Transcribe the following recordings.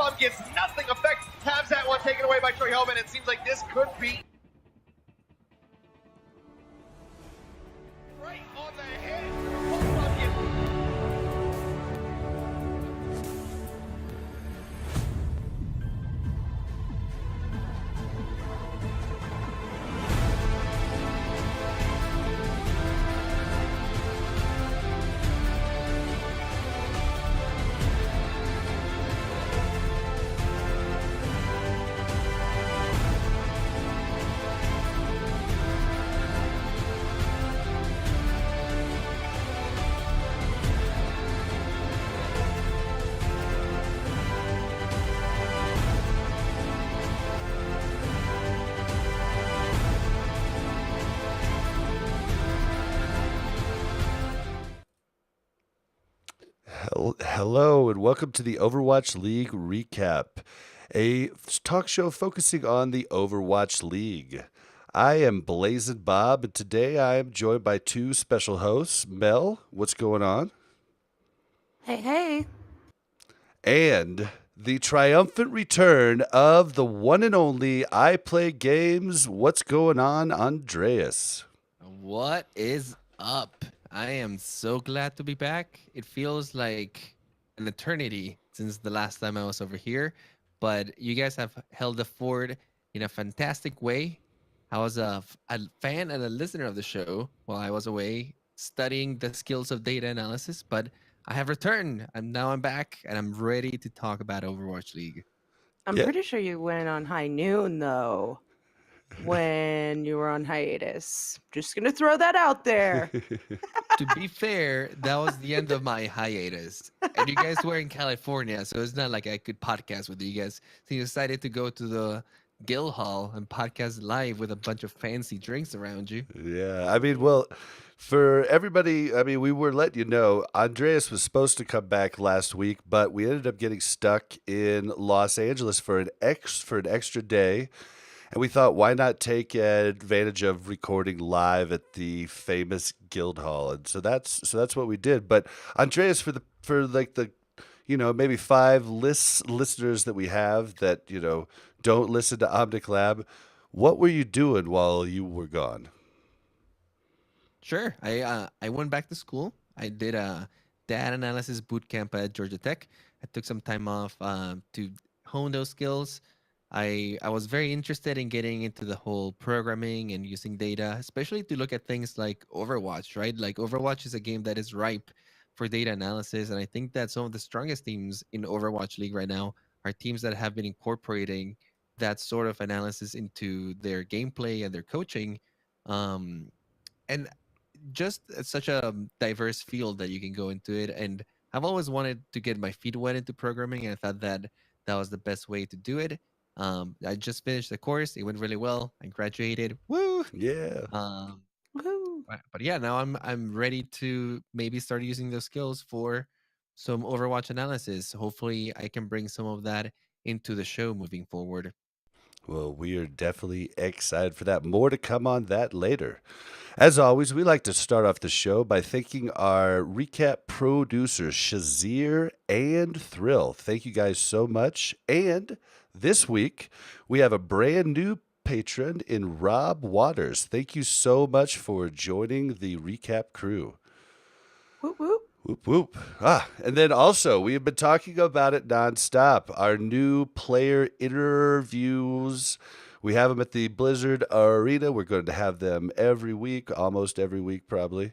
BlazzinBob gets nothing effect, has that one taken away by Troy Hellman. It seems like this could be right on the head. BlazzinBob gets Hello and welcome to the Overwatch League Recap, a talk show focusing on the Overwatch League. I am BlazzinBob, and today I am joined by two special hosts. Mel, what's going on? Hey. And the triumphant return of the one and only I Play Games. What's going on, Andreas? What is up? I am so glad to be back. It feels like an eternity since the last time I was over here, but you guys have held the fort in a fantastic way. I was a fan and a listener of the show while I was away studying the skills of data analysis, but I have returned. I'm back and I'm ready to talk about Overwatch League. I'm Yeah. pretty sure you went on high noon, though, when you were on hiatus. Just going to throw that out there. To be fair, that was the end of my hiatus. And you guys were in California, so it's not like I could podcast with you guys. So you decided to go to the Guild Hall and podcast live with a bunch of fancy drinks around you. Yeah, I mean, well, for everybody, I mean, we were letting you know, Andreas was supposed to come back last week, but we ended up getting stuck in Los Angeles for an extra day. And we thought, why not take advantage of recording live at the famous Guild Hall? And so that's what we did. But Andreas, for the maybe five listeners that we have that don't listen to Omnic Lab, what were you doing while you were gone? Sure. I went back to school. I did a data analysis boot camp at Georgia Tech. I took some time off to hone those skills. I was very interested in getting into the whole programming and using data, especially to look at things like Overwatch, right? Like Overwatch is a game that is ripe for data analysis. And I think that some of the strongest teams in Overwatch League right now are teams that have been incorporating that sort of analysis into their gameplay and their coaching. And just such a diverse field that you can go into it. And I've always wanted to get my feet wet into programming. And I thought that was the best way to do it. I just finished the course. It went really well. I graduated. Woo! Yeah. Woohoo. But yeah, now I'm ready to maybe start using those skills for some Overwatch analysis. Hopefully, I can bring some of that into the show moving forward. Well, we are definitely excited for that. More to come on that later. As always, we like to start off the show by thanking our recap producers, Shazir and Thrill. Thank you guys so much. And this week, we have a brand new patron in Rob Waters. Thank you so much for joining the recap crew. Whoop, whoop. Whoop, whoop. And then also, we have been talking about it nonstop. Our new player interviews. We have them at the Blizzard Arena. We're going to have them every week, almost every week, probably.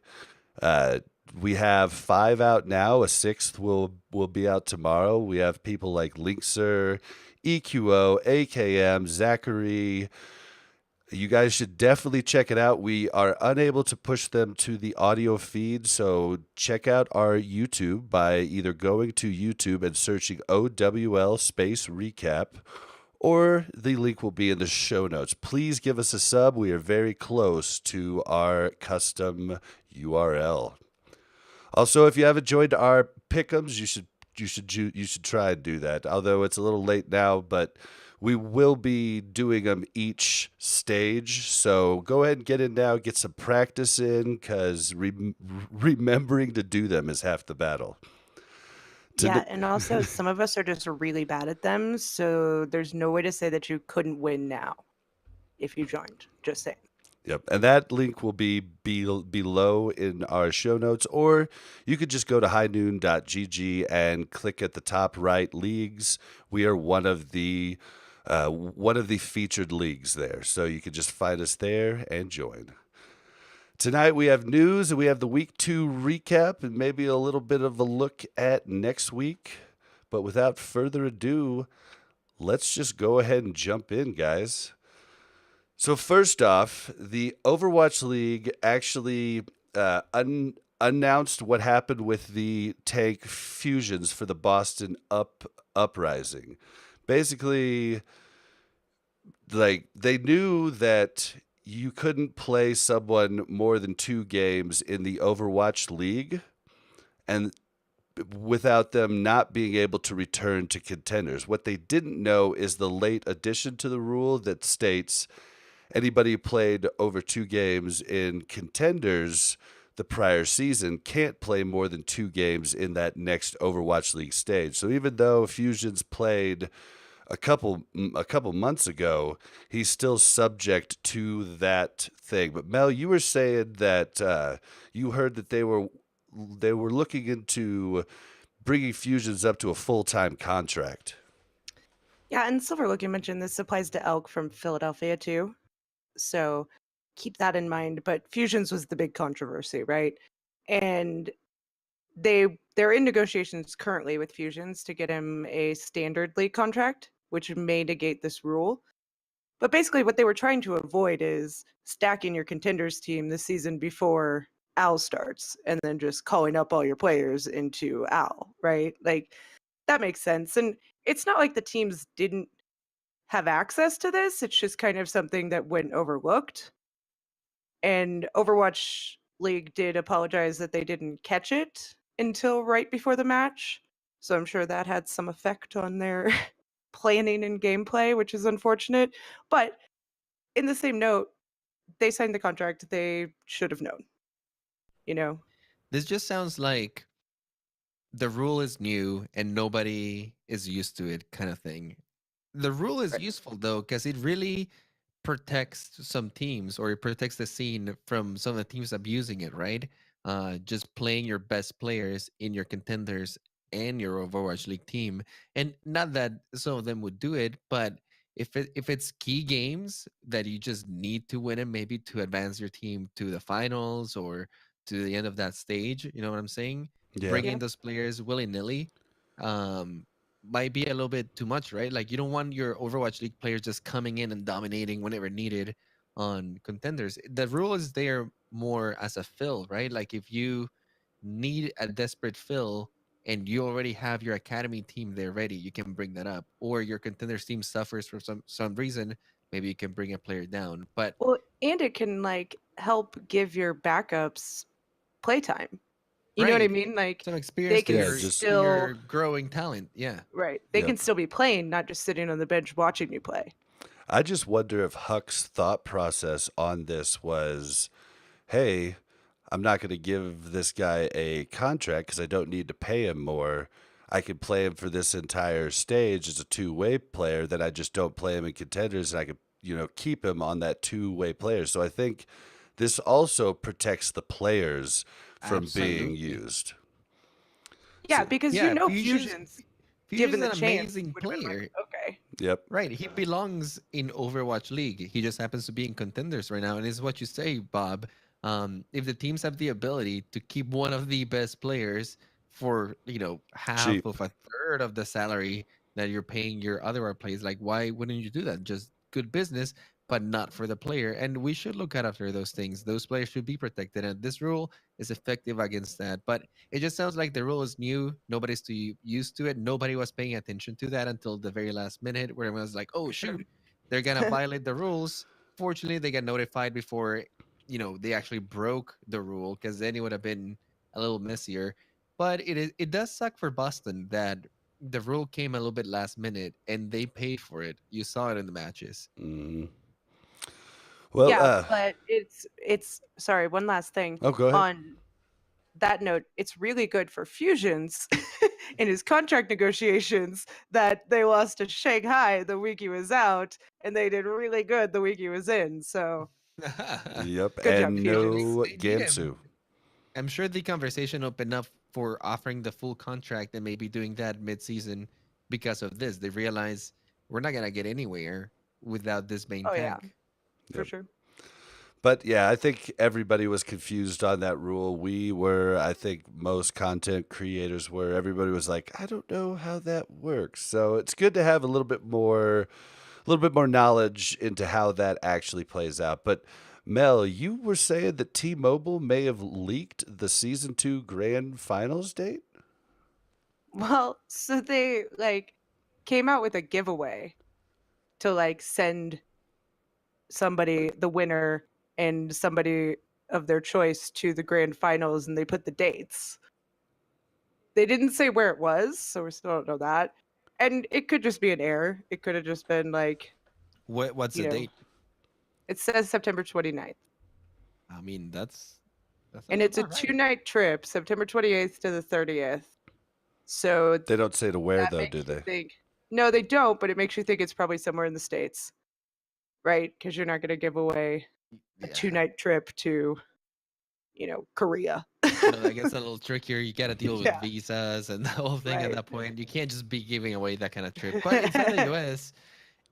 We have 5 out now. A 6th will be out tomorrow. We have people like Linkser, EQO, AKM, Zachary. You guys should definitely check it out. We are unable to push them to the audio feed, so check out our YouTube by either going to YouTube and searching OWL space recap, or the link will be in the show notes. Please give us a sub. We are very close to our custom URL. Also, if you haven't joined our pick'ems, you should try and do that. Although it's a little late now, but we will be doing them each stage. So go ahead and get in now, get some practice in, because remembering to do them is half the battle. Yeah, and also some of us are just really bad at them, so there's no way to say that you couldn't win now if you joined. Just saying. Yep. And that link will be below in our show notes, or you could just go to highnoon.gg and click at the top right leagues. We are one of the featured leagues there. So you can just find us there and join. Tonight we have news and we have the week 2 recap and maybe a little bit of a look at next week. But without further ado, let's just go ahead and jump in, guys. So first off, the Overwatch League actually announced what happened with the tank fusions for the Boston uprising. Basically, like they knew that you couldn't play someone more than 2 games in the Overwatch League, and without them not being able to return to contenders. What they didn't know is the late addition to the rule that states anybody who played over 2 games in contenders the prior season can't play more than 2 games in that next Overwatch League stage. So even though Fusions played a couple months ago, he's still subject to that thing. But Mel, you were saying that you heard that they were looking into bringing Fusions up to a full-time contract. Yeah, and Silverlook, you mentioned this applies to Elk from Philadelphia too. So keep that in mind. But Fusions was the big controversy, right? And they're in negotiations currently with Fusions to get him a standard league contract, which may negate this rule. But basically what they were trying to avoid is stacking your contenders team this season before Al starts and then just calling up all your players into Al, right? Like that makes sense. And it's not like the teams didn't have access to this. It's just kind of something that went overlooked. And Overwatch League did apologize that they didn't catch it until right before the match. So I'm sure that had some effect on their planning and gameplay, which is unfortunate. But in the same note, they signed the contract. They should have known, you know? This just sounds like the rule is new and nobody is used to it kind of thing. The rule is Right. useful though because it really protects some teams, or it protects the scene from some of the teams abusing it, right? Just playing your best players in your contenders and your Overwatch League team, and not that some of them would do it, but if it's key games that you just need to win them, maybe to advance your team to the finals or to the end of that stage, you know what I'm saying? Yeah. Yeah. Bringing those players willy nilly, um, might be a little bit too much, right? Like you don't want your Overwatch League players just coming in and dominating whenever needed on contenders. The rule is there more as a fill, right? Like if you need a desperate fill and you already have your academy team there ready, you can bring that up. Or your contenders team suffers for some reason, maybe you can bring a player down. But Well, and it can like help give your backups playtime. You know what I right, mean? Like some they experience to can Yeah, your just still growing talent. Yeah. right. They yep. can still be playing, not just sitting on the bench watching you play. I just wonder if Huck's thought process on this was, hey, I'm not going to give this guy a contract because I don't need to pay him more. I can play him for this entire stage as a 2-way player. Then I just don't play him in contenders, and I could, keep him on that 2-way player. So I think this also protects the players from being Absolutely. used. Yeah, So, because Yeah, Fusions Fusion's given the an chance amazing would have been like, player. okay. yep. Right, he belongs in Overwatch League. He just happens to be in contenders right now, and it's what you say, Bob. If the teams have the ability to keep one of the best players for half Cheap. of a third of the salary that you're paying your other players, like why wouldn't you do that? Just good business, but not for the player. And we should look out after those things. Those players should be protected, and this rule is effective against that. But it just sounds like the rule is new. Nobody's too used to it. Nobody was paying attention to that until the very last minute, where everyone was like, "Oh For sure. shoot, they're gonna violate the rules." Fortunately, they got notified before they actually broke the rule, because then it would have been a little messier. But it does suck for Boston that the rule came a little bit last minute and they paid for it. You saw it in the matches. Mhm. Well, Yeah, but it's sorry, one last thing oh, go ahead. on that note, it's really good for Fusions in his contract negotiations that they lost to Shanghai the week he was out, and they did really good the week he was in. So Yep, good job, and Fusions. no They need him. Gamsu. I'm sure the conversation opened up for offering the full contract and maybe doing that mid-season because of this. They realize we're not gonna get anywhere without this main Oh yeah, tank. for Yep. sure. But yeah, I think everybody was confused on that rule. We were, I think most content creators were. Everybody was like, I don't know how that works. So it's good to have a little bit more knowledge into how that actually plays out. But Mel, you were saying that T-Mobile may have leaked the season 2 grand finals date? Well, so they came out with a giveaway to send somebody, the winner, and somebody of their choice to the grand finals, and they put the dates. They didn't say where it was, so we still don't know that. And it could just be an error. It could have just been What's the date? it says September 29th. I mean, that And sounds it's a about right. 2-night trip, September 28th to the 30th. So They don't say to where, that though, makes do you they? think. No, they don't, but it makes you think it's probably somewhere in the States, right? Because you're not going to give away a Yeah. 2-night trip to, Korea. No, that gets a little trickier. You got to deal with Yeah. visas and the whole thing at Right. that point. You can't just be giving away that kind of trip. But it's in the US,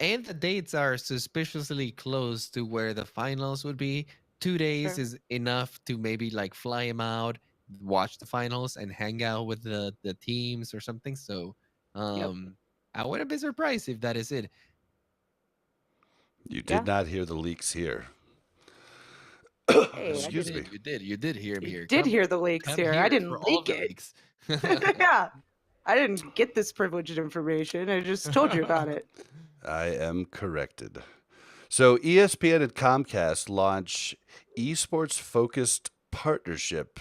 and the dates are suspiciously close to where the finals would be. 2 days Sure. is enough to maybe like fly him out, watch the finals, and hang out with the teams or something. So, Yep. I wouldn't be surprised if that is it. You Yeah. did not hear the leaks here. Hey, I Excuse didn't. me. You did hear me You here. did hear the leaks Come here. I here didn't for all of leak the it. leaks. Yeah. I didn't get this privileged information. I just told you about it. I am corrected. So ESPN and Comcast launch esports focused partnership.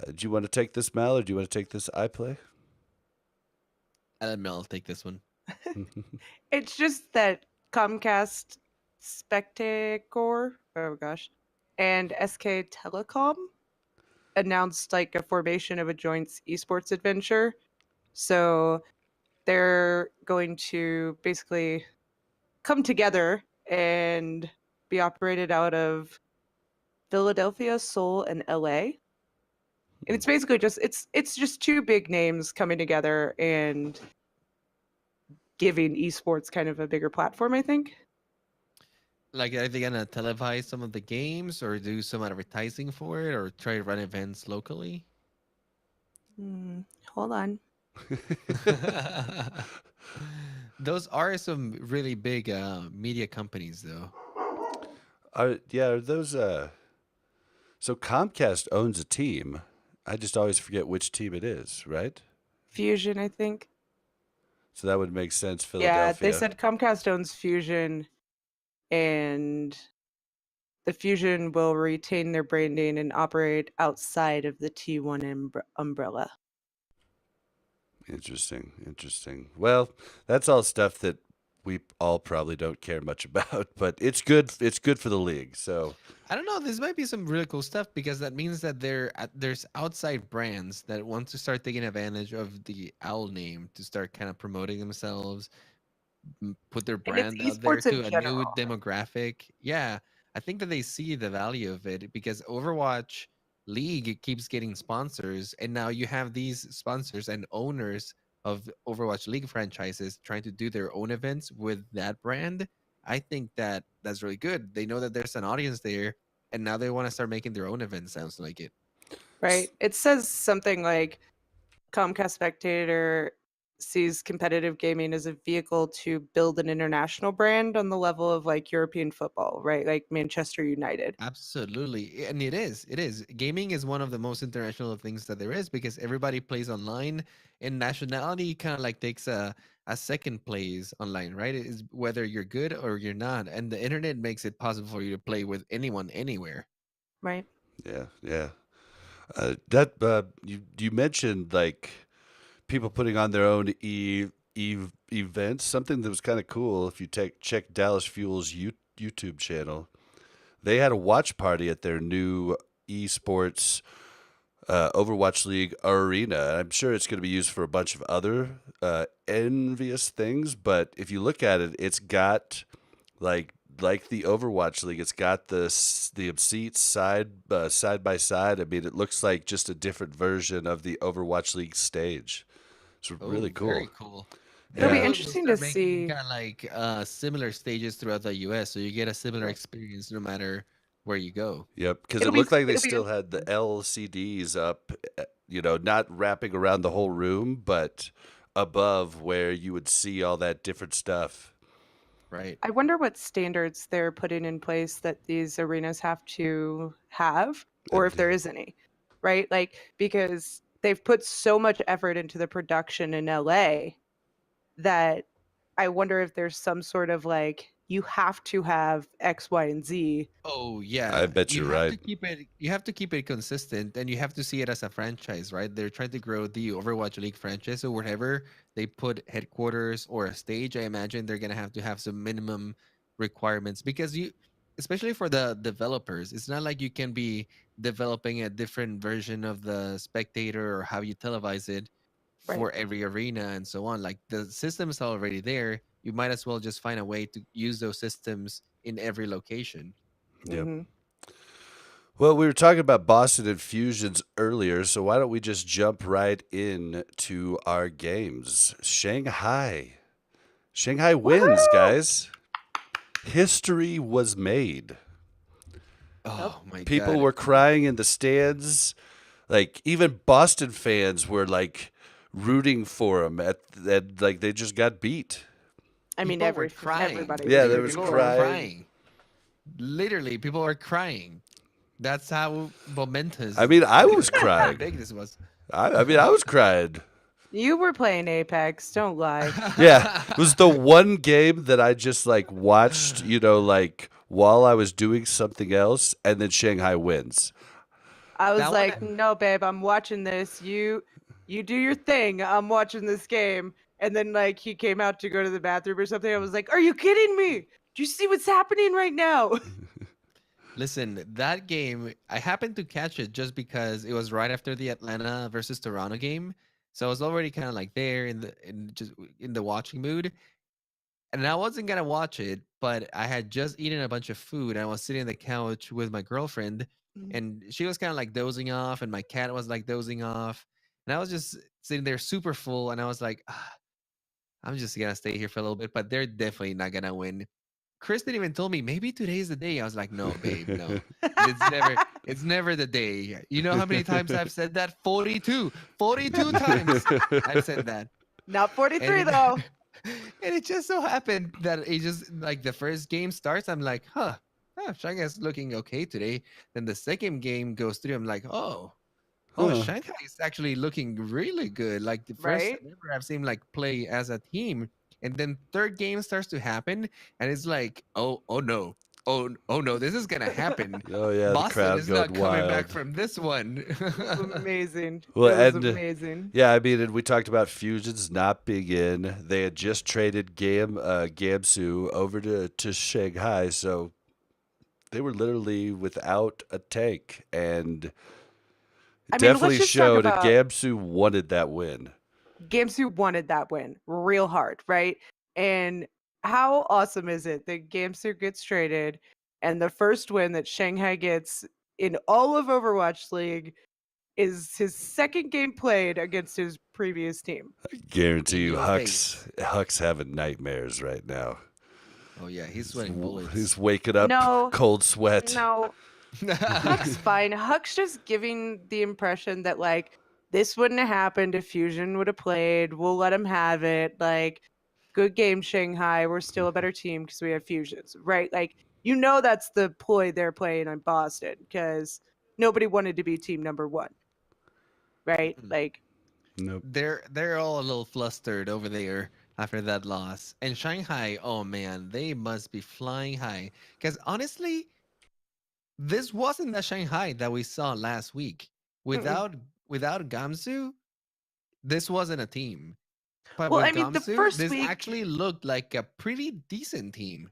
Do you want to take this, Mal, or do you want to take this, I play? I'll take this one. It's just that Comcast Spectacor, oh gosh, and SK Telecom announced a formation of a joint esports adventure. So they're going to basically come together and be operated out of Philadelphia, Seoul, and LA. And it's basically just it's just two big names coming together and giving esports kind of a bigger platform, I think. Like, are they gonna televise some of the games or do some advertising for it or try to run events locally? Hold on. Those are some really big media companies, though. Are those so Comcast owns a team. I just always forget which team it is, right? Fusion, I think. So that would make sense, Yeah, they Philadelphia. said Comcast owns Fusion, and the Fusion will retain their branding and operate outside of the T1 umbrella. Interesting. Well, that's all stuff that we all probably don't care much about, but it's good. It's good for the league. So I don't know. This might be some really cool stuff because that means that there's outside brands that want to start taking advantage of the OWL name to start kind of promoting themselves, put their And it's brand out there esports in to a new general. demographic. Yeah, I think that they see the value of it because Overwatch League keeps getting sponsors, and now you have these sponsors and owners of Overwatch League franchises trying to do their own events with that brand. I think that that's really good. They know that there's an audience there, and now they want to start making their own events. Sounds like it. Right? It says something like Comcast Spectator sees competitive gaming as a vehicle to build an international brand on the level of European football, right? Like Manchester United. Absolutely. And it is. It is. Gaming is one of the most international things that there is because everybody plays online and nationality kind of takes a second place online, right? It is whether you're good or you're not. And the internet makes it possible for you to play with anyone anywhere. Right. yeah. You mentioned people putting on their own events. Something that was kind of cool. If you check Dallas Fuel's YouTube channel, they had a watch party at their new esports Overwatch League Arena. I'm sure it's going to be used for a bunch of other envious things, but if you look at it, it's got like the Overwatch League. It's got the seats side by side. I mean, it looks like just a different version of the Overwatch League stage. It's really Oh, cool. very cool. It'll be Yeah. They'll interesting to start making see. kind of like similar stages throughout the U.S., so you get a similar Right. experience no matter where you go. Yep, because it It'll be looked like they it'll be still had the LCDs up, not wrapping around the whole room, but above where you would see all that different stuff. Right. I wonder what standards they're putting in place that these arenas have to have, or if there is any, right? Like, because they've put so much effort into the production in LA that I wonder if there's some sort of like, you have to have X, Y, and Z. Oh I yeah, bet you you're have right. to keep it. You have to keep it consistent, and you have to see it as a franchise, right? They're trying to grow the Overwatch League franchise, so wherever they put headquarters or a stage, I imagine they're gonna have to have some minimum requirements because especially for the developers, it's not like you can be developing a different version of the spectator or how you televise it Right. for every arena and so on. Like the system's already there. You might as well just find a way to use those systems in every location. Yep. Hmm. Well, we were talking about Boston Infusions earlier, so why don't we just jump right in to our games? Shanghai. Shanghai wins, Woohoo! guys. History was made. Yep. Oh my People god. were crying in the stands. Like even Boston fans were like rooting for him like they just got beat. I mean, People were crying. everybody Yeah, was there rooting was People for were him. crying. crying. Literally, people were crying. That's how momentous I mean, I was how crying. big this was. I mean, I was crying. You were playing Apex, don't lie. Yeah, it was the one game that I just like watched, like while I was doing something else, and then Shanghai wins. I was That one, like, no, babe, I'm watching this. You do your thing. I'm watching this game. And then like he came out to go to the bathroom or something. I was like, are you kidding me? Do you see what's happening right now? listen, that game, I happened to catch it just because it was right after the Atlanta versus Toronto game. So I was already kind of like there in the watching mood. And I wasn't gonna watch it, but I had just eaten a bunch of food. And I was sitting on the couch with my girlfriend, and she was kind of like dozing off, and my cat was like dozing off, and I was just sitting there super full, and I was like, I'm just gonna stay here for a little bit, but they're definitely not gonna win. Kristen even told me maybe today's the day. I was like, no, babe, no. It's never the day. You know how many times I've said that? 42 times I've said that. Not 43 And though. and it just so happened that it just like the first game starts, I'm like, Shanghai's looking okay today. Then the second game goes through, I'm like, oh, Huh. Shanghai is actually looking really good. Like the first Right? time ever I've seen like play as a team. And then third game starts to happen, and it's like, oh no. Oh no, this is gonna happen. Oh yeah, the Boston crowd is not going coming back wild. from this one. It was amazing. Well, It was and amazing. yeah, I mean, and we talked about Fusions not being in. They had just traded Gamsu over to Shanghai, so they were literally without a tank, and it I mean, let's definitely just talk showed that about Gamsu wanted that win. Gamsu wanted that win real hard, right? And how awesome is it that Gamsu gets traded and the first win that Shanghai gets in all of Overwatch League is his second game played against his previous team. I guarantee In you, your face. Huck's having nightmares right now. Oh yeah, he's sweating bullets. He's waking up No, cold sweat. no, Huck's fine. Huck's just giving the impression that like this wouldn't have happened if Fusion would have played. We'll let him have it. Like, good game, Shanghai. We're still a better team because we have Fusions, right? Like, that's the ploy they're playing on Boston because nobody wanted to be team number one, right? Mm-mm. Like, Nope. They're all a little flustered over there after that loss. And Shanghai, oh man, they must be flying high. Because honestly, this wasn't the Shanghai that we saw last week. mm-mm. Without Gamsu, this wasn't a team. But Well, with I mean, the Gamsu, first this week, actually looked like a pretty decent team.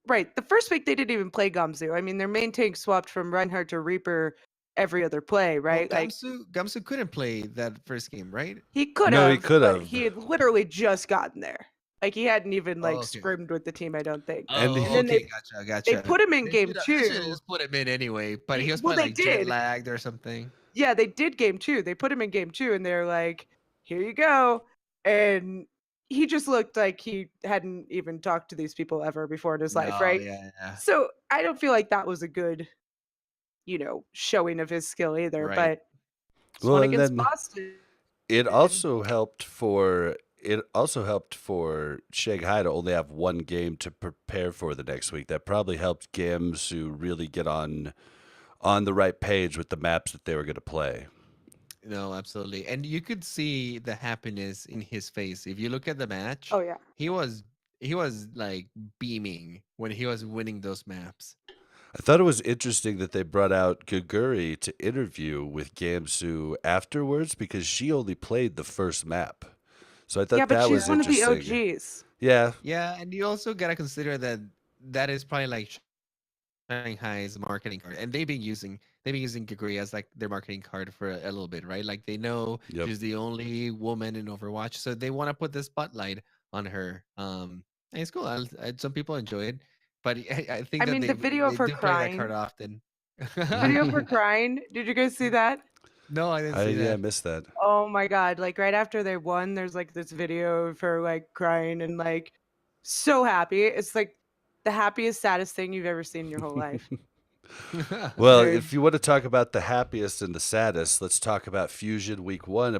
right? The first week they didn't even play Gamzu. I mean, their main tank swapped from Reinhardt to Reaper every other play, Well, right? Like Gamsu couldn't play that first game, right? he could No, he have, could but have. he had literally just gotten there. Like he hadn't even Oh, like okay. scrimmed with the team, I don't think. And And Oh, then okay, they gotcha. put him in They game should have two. just put him in anyway, but he was Well, probably they like jet did. lagged or something. Yeah, they did game two. They put him in game two, and they're like, "Here you go," and he just looked like he hadn't even talked to these people ever before in his life, No, right? yeah, So I don't feel like that was a good, showing of his skill either. right. But this Well, one and against then Boston, it also helped for Shanghai to only have one game to prepare for the next week. That probably helped Gamsu really get on the right page with the maps that they were going to play. No, absolutely. And you could see the happiness in his face. If you look at the match, oh yeah, he was he was like beaming when he was winning those maps. I thought it was interesting that they brought out Gaguri to interview with Gamsu afterwards because she only played the first map. So I yeah, thought but that she's was one of the interesting. OGs. Yeah, Yeah, and you also gotta consider that that is probably like Shanghai's marketing card, and they've been using Kaguri as like their marketing card for a little bit, right? Like they know yep. she's the only woman in Overwatch, so they want to put the spotlight on her. And it's cool. Some people enjoy it, but I think I that mean, they the video of they her do play that card crying, often. the video of her crying. Did you guys see that? No, I didn't see I that. missed that. Oh my god, like right after they won, there's like this video of her like crying and like so happy. It's like the happiest, saddest thing you've ever seen in your whole life. Well, Dude. if you want to talk about the happiest and the saddest, let's talk about Fusion Week 1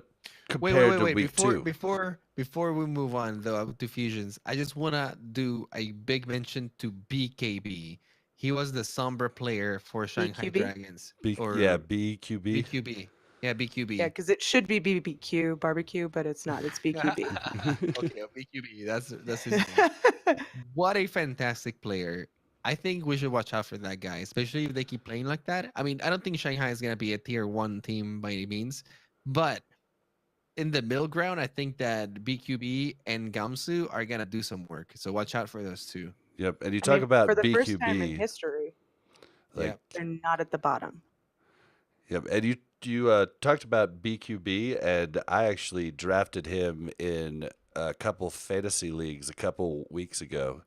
compared to Wait. Week Before 2. before before we move on though to fusions, I just wanna do a big mention to BKB. He was the somber player for Shanghai BQB? Dragons Yeah, or BQB. BQB. Yeah, Yeah, BQB. because it should be BBQ barbecue, but it's not. It's BQB. Okay, BQB. That's his name. What a fantastic player. I think we should watch out for that guy, especially if they keep playing like that. I mean, I don't think Shanghai is gonna be a tier one team by any means, but in the middle ground, I think that BQB and Gamsu are gonna do some work. So watch out for those two. Yep, and you I talk mean, for about the first time in BQB, history, like Yeah. they're not at the bottom. yep, and you talked about BQB, and I actually drafted him in a couple fantasy leagues a couple weeks ago.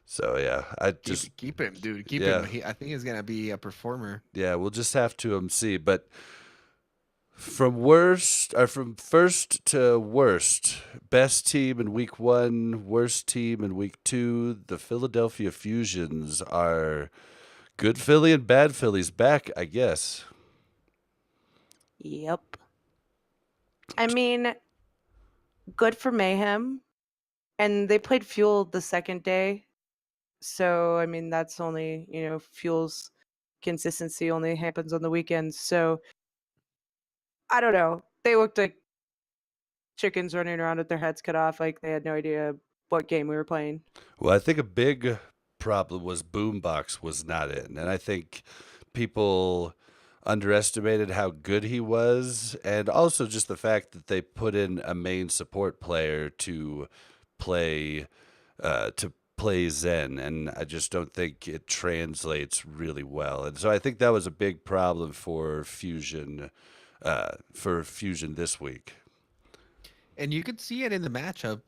So yeah, I just Keep him, dude. Keep him. yeah I think he's gonna be a performer. yeah we'll just have to see, but. From first to worst, best team in week 1, worst team in week 2. The Philadelphia Fusions are good Philly and bad Philly's back, I guess. Yep. I mean, good for Mayhem. And they played Fuel the second day. So, I mean, that's only, Fuel's consistency only happens on the weekends. So, I don't know. They looked like chickens running around with their heads cut off, like they had no idea what game we were playing. Well, I think a big problem was Boombox was not in, and I think people underestimated how good he was, and also just the fact that they put in a main support player play to play Zen, and I just don't think it translates really well. And so I think that was a big problem for Fusion this week. And you could see it in the matchup.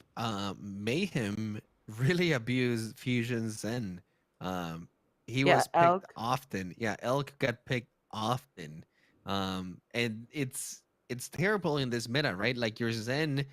Mayhem really abused Fusion Zen. Um, he Yeah, was picked Elk. often. Yeah, Elk got picked often. And it's terrible in this meta, right? Like your Zen,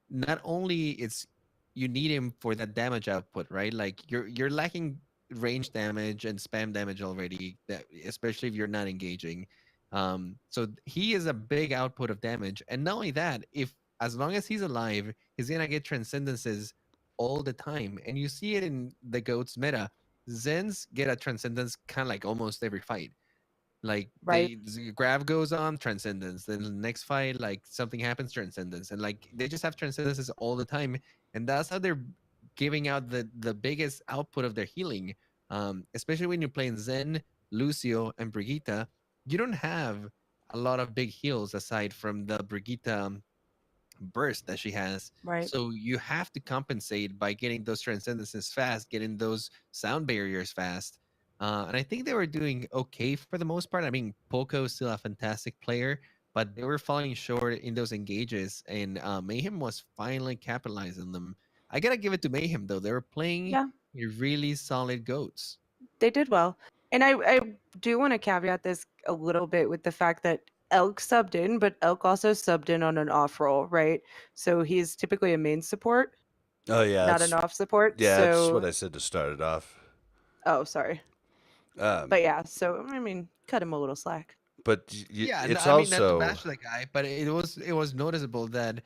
not only it's you need him for that damage output, right? Like you're lacking range damage and spam damage already, that especially if you're not engaging. So he is a big output of damage, and not only that, if as long as he's alive, he's gonna get transcendences all the time, and you see it in the goats meta. Zens get a transcendence kind of like almost every fight. Like Right. grab goes on transcendence, then the next fight like something happens transcendence, and like they just have transcendences all the time, and that's how they're giving out the biggest output of their healing. Especially when you're playing Zen, Lucio, and Brigitte, you don't have a lot of big heals aside from the Brigitte burst that she has. Right. So you have to compensate by getting those transcendences fast, getting those sound barriers fast. And I think they were doing okay for the most part. I mean, Poco is still a fantastic player, but they were falling short in those engages, and Mayhem was finally capitalizing on them. I gotta give it to Mayhem though; they were playing Yeah, really solid goats. they did well. And I do want to caveat this a little bit with the fact that Elk subbed in, but Elk also subbed in on an off role, right? So he's typically a main support, Oh yeah, not an off support. that's what So, I said to start it off. oh, sorry. Um, But yeah, so I mean, cut him a little slack. but Yeah, no, it's I mean not to also bash that guy, but it was noticeable that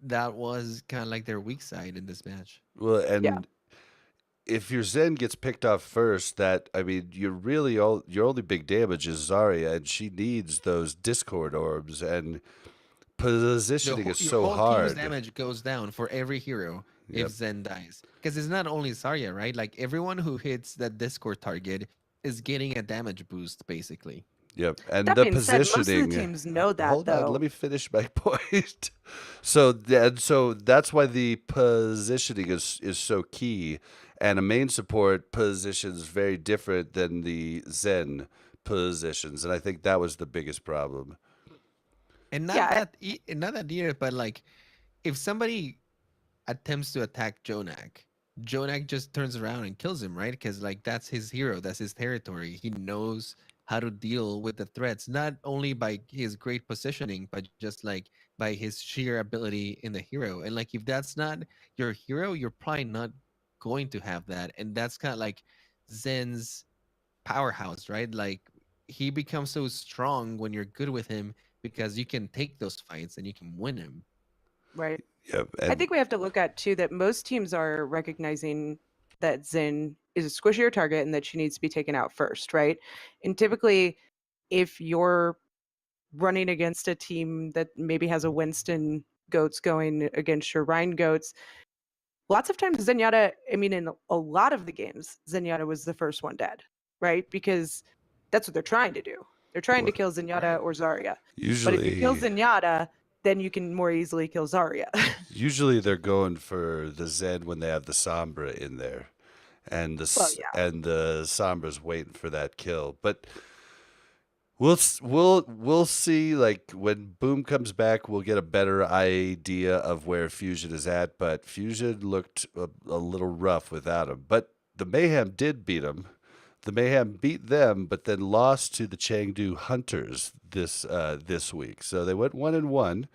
that was kind of like their weak side in this match. well, Yeah, and if your Zen gets picked off first, that I mean, you're really all your only big damage is Zarya, and she needs those Discord orbs, and positioning is Your so whole team's hard. damage goes down for every hero if Yep, Zen dies. Because it's not only Zarya, right? Like everyone who hits that Discord target is getting a damage boost, basically. yep, and that the being said, most of the positioning. teams know that Hold on, let though. me finish my point. So that's why the positioning is so key, and a main support position is very different than the Zen positions, and I think that was the biggest problem. And Yeah, not that either, but like if somebody attempts to attack Jonak, Jonak just turns around and kills him, right? Because like that's his hero, that's his territory. He knows how to deal with the threats, not only by his great positioning, but just like by his sheer ability in the hero. And like if that's not your hero, you're probably not going to have that. And that's kind of like Zen's powerhouse, right? Like he becomes so strong when you're good with him because you can take those fights and you can win him. right. Yep, I and think we have to look at too that most teams are recognizing that Zen is a squishier target and that she needs to be taken out first, right? And typically, if you're running against a team that maybe has a Winston goats going against your Rhine goats, lots of times Zenyatta, I mean, in a lot of the games, Zenyatta was the first one dead, right? Because that's what they're trying to do. They're trying to kill Zenyatta Right. or Zarya. But if you kill usually Zenyatta, then you can more easily kill Zarya. usually they're going for the Zen when they have the Sombra in there, and Well, yeah. the Sombra's waiting for that kill, but. We'll see. Like when Boom comes back, we'll get a better idea of where Fusion is at. But Fusion looked a little rough without him. But the Mayhem did beat him. The Mayhem beat them, but then lost to the Chengdu Hunters this week. So they went 1-1.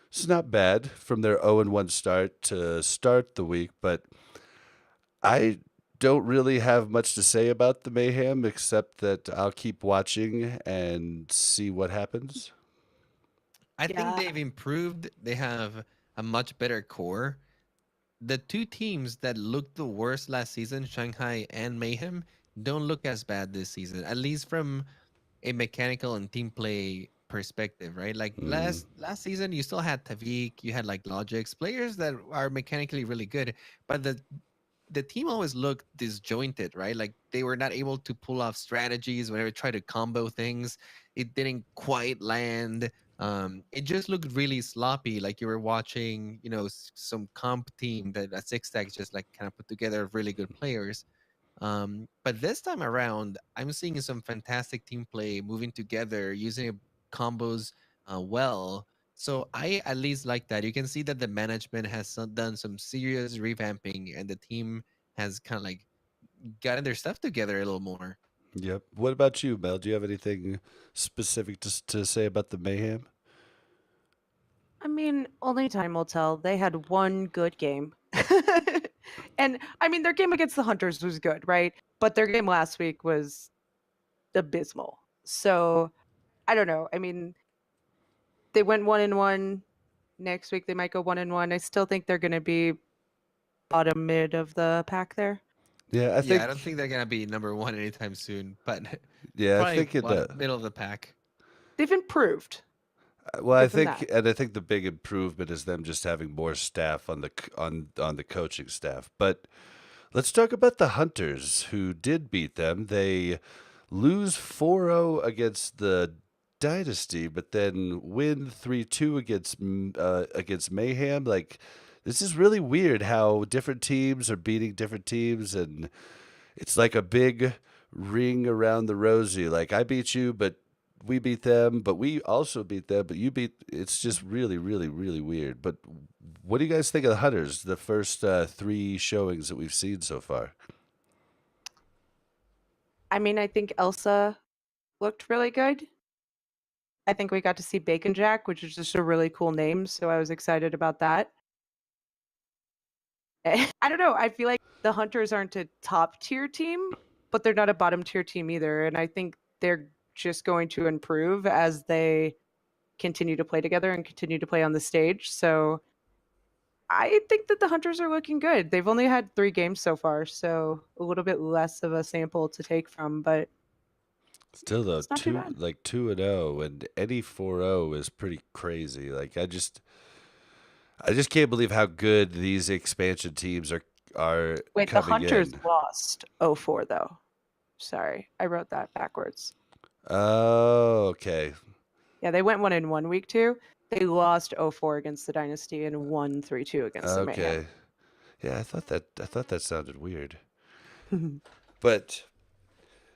It's not bad from their 0-1 start to start the week, but I don't really have much to say about the Mayhem except that I'll keep watching and see what happens. I think Yeah. they've improved. They have a much better core. The two teams that looked the worst last season, Shanghai and Mayhem, don't look as bad this season, at least from a mechanical and team play perspective, right? Like Mm, last season, you still had Tavik, you had like Logix, players that are mechanically really good, but the team always looked disjointed, right? Like they were not able to pull off strategies whenever they tried to combo things. It didn't quite land. It just looked really sloppy, like you were watching, some comp team that a six stack just like kind of put together of really good players. But this time around, I'm seeing some fantastic team play, moving together, using combos well. So I at least like that. You can see that the management has done some serious revamping, and the team has kind of like gotten their stuff together a little more. yep. What about you, Mel? Do you have anything specific to say about the Mayhem? I mean, only time will tell. They had one good game. And I mean, their game against the Hunters was good, right? But their game last week was abysmal. So I don't know. I mean, they went 1-1. Next week they might go 1-1. I still think they're going to be bottom mid of the pack there. Yeah, I Yeah, I think. don't think they're gonna be number one anytime soon, but Yeah, I probably think it. bottom middle of the pack. They've improved. Well, I Give them think, that. and I think the big improvement is them just having more staff on on the coaching staff. But let's talk about the Hunters who did beat them. They lose 4-0 against the Dynasty, but then win 3-2 against Mayhem. Like this is really weird how different teams are beating different teams, and it's like a big ring around the rosy. Like, I beat you, but we beat them, but we also beat them, but you beat. It's just really, really, really weird. But what do you guys think of the Hunters? The first 3 showings that we've seen so far. I mean, I think Elsa looked really good. I think we got to see Bacon Jack, which is just a really cool name, so I was excited about that. I don't know. I feel like the Hunters aren't a top tier team, but they're not a bottom tier team either. And I think they're just going to improve as they continue to play together and continue to play on the stage. So I think that the Hunters are looking good. They've only had 3 games so far, so a little bit less of a sample to take from, but Still though, it's not too bad. 2-0, and any 4-0 is pretty crazy. Like, I just can't believe how good these expansion teams are Wait, the coming Hunters in. lost 0-4 though. Sorry, I wrote that backwards. Oh, okay. Yeah, they went 1-1 week 2. They lost 0-4 against the Dynasty and won 3-2 against the Mayhem. Okay. Yeah, I thought that sounded weird. But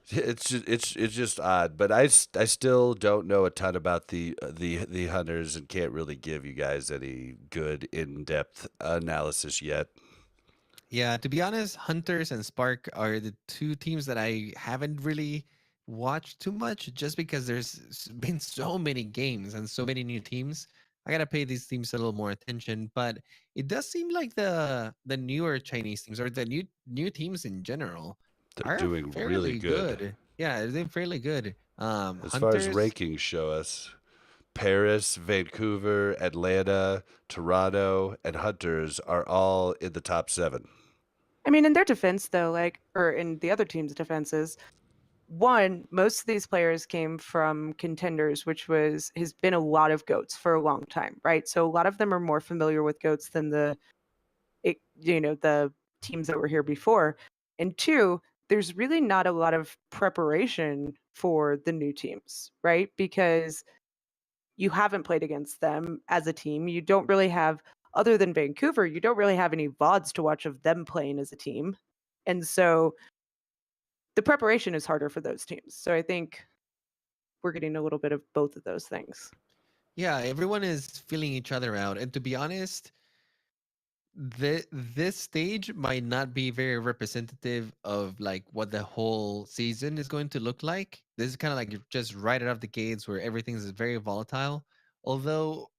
it's just odd. But I still don't know a ton about the Hunters and can't really give you guys any good in-depth analysis yet. Yeah, to be honest, Hunters and Spark are the 2 teams that I haven't really watched too much just because been so many games and so many new teams. I gotta pay these teams a little more attention, but it does seem like the newer Chinese teams or the new teams in general They're are doing really fairly good. good. Yeah, they're fairly good. As far as Hunters, rankings show us, Paris, Vancouver, Atlanta, Toronto, and Hunters are all in the top 7. I mean, in their defense, though, or in the other team's defenses, one, most of these players came from contenders, which has been a lot of goats for a long time, right? So a lot of them are more familiar with goats than the teams that were here before. And 2, there's really not a lot of preparation for the new teams, right? Because you haven't played against them as a team. You don't really have, other than Vancouver, you don't really have any VODs to watch of them playing as a team. And so the preparation is harder for those teams. So I think we're getting a little bit of both of those things. yeah, everyone is feeling each other out. And to be honest, this stage might not be very representative of like what the whole season is going to look like. This is kind of like you're just right out of the gates where everything is very volatile. Although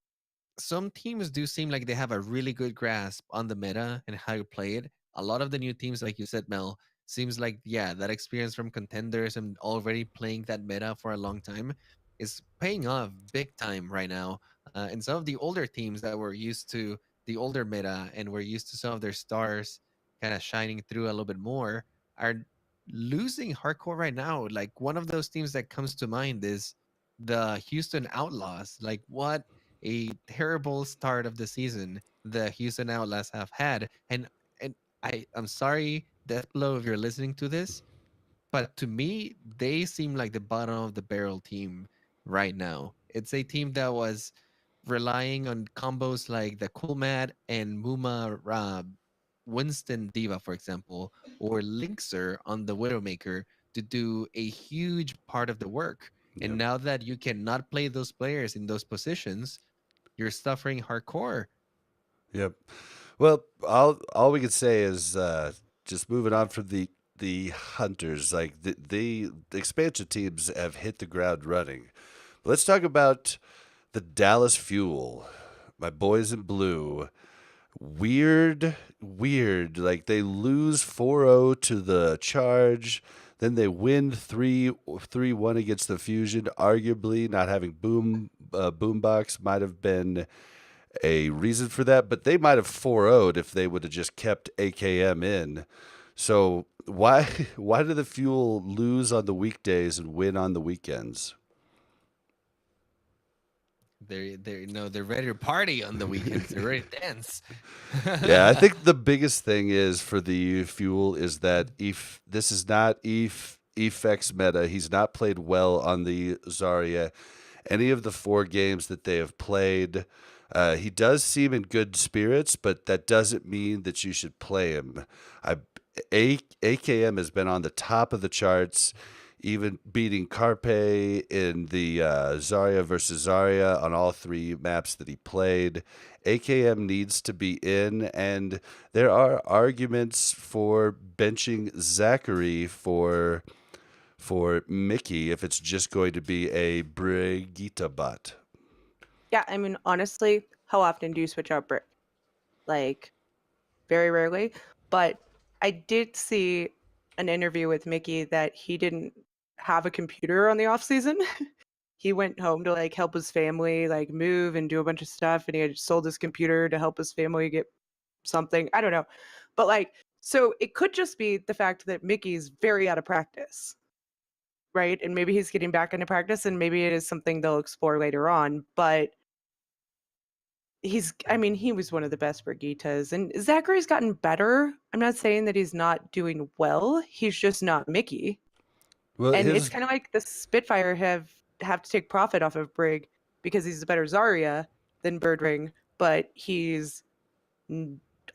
some teams do seem like they have a really good grasp on the meta and how you play it. A lot of the new teams, like you said, Mel, seems like that experience from contenders and already playing that meta for a long time is paying off big time right now. And some of the older teams that were used to the older meta and were used to some of their stars kind of shining through a little bit more are losing hardcore right now. Like one of those teams that comes to mind is the Houston Outlaws. Like what a terrible start of the season the Houston Outlaws have had. And I'm sorry, Deathblow, if you're listening to this, but to me, they seem like the bottom of the barrel team right now. It's a team that was relying on combos like the Cool Mad and Muma Winston Diva, for example, or Linkser on the Widowmaker to do a huge part of the work. And Yep. now that you cannot play those players in those positions, you're suffering hardcore. Yep. Well, all we could say is just moving on from the Hunters. Like the expansion teams have hit the ground running. But let's talk about the Dallas Fuel, my boys in blue. Weird. Like they lose 4-0 to the Charge, then they win 3-1 against the Fusion. Arguably, not having Boombox might have been a reason for that, but they might have 4-0'd if they would have just kept AKM in. So why why do the Fuel lose on the weekdays and win on the weekends? They're ready to party on the weekends. They're ready to dance. Yeah, I think the biggest thing is for the Fuel is that if this is not Effect's meta, he's not played well on the Zarya. Any of the 4 games that they have played, he does seem in good spirits, but that doesn't mean that you should play him. AKM has been on the top of the charts, even beating Carpe in the Zarya versus Zarya on all 3 maps that he played. AKM needs to be in, and there are arguments for benching Zachary for Mickey if it's just going to be a Brigitte bot. Yeah, I mean, honestly, how often do you switch out Brick? Like, very rarely. But I did see an interview with Mickey that he didn't have a computer on the off season. He went home to like help his family like move and do a bunch of stuff, and he had sold his computer to help his family get something. I don't know. But like, so it could just be the fact that Mickey's very out of practice, right? And maybe he's getting back into practice, and maybe it is something they'll explore later on. But I mean, he was one of the best Brigittas, and Zachary's gotten better. I'm not saying that he's not doing well. He's just not Mickey. Well, And it's his kind of like the Spitfire have to take profit off of Brig because he's a better Zarya than Birdring, but he's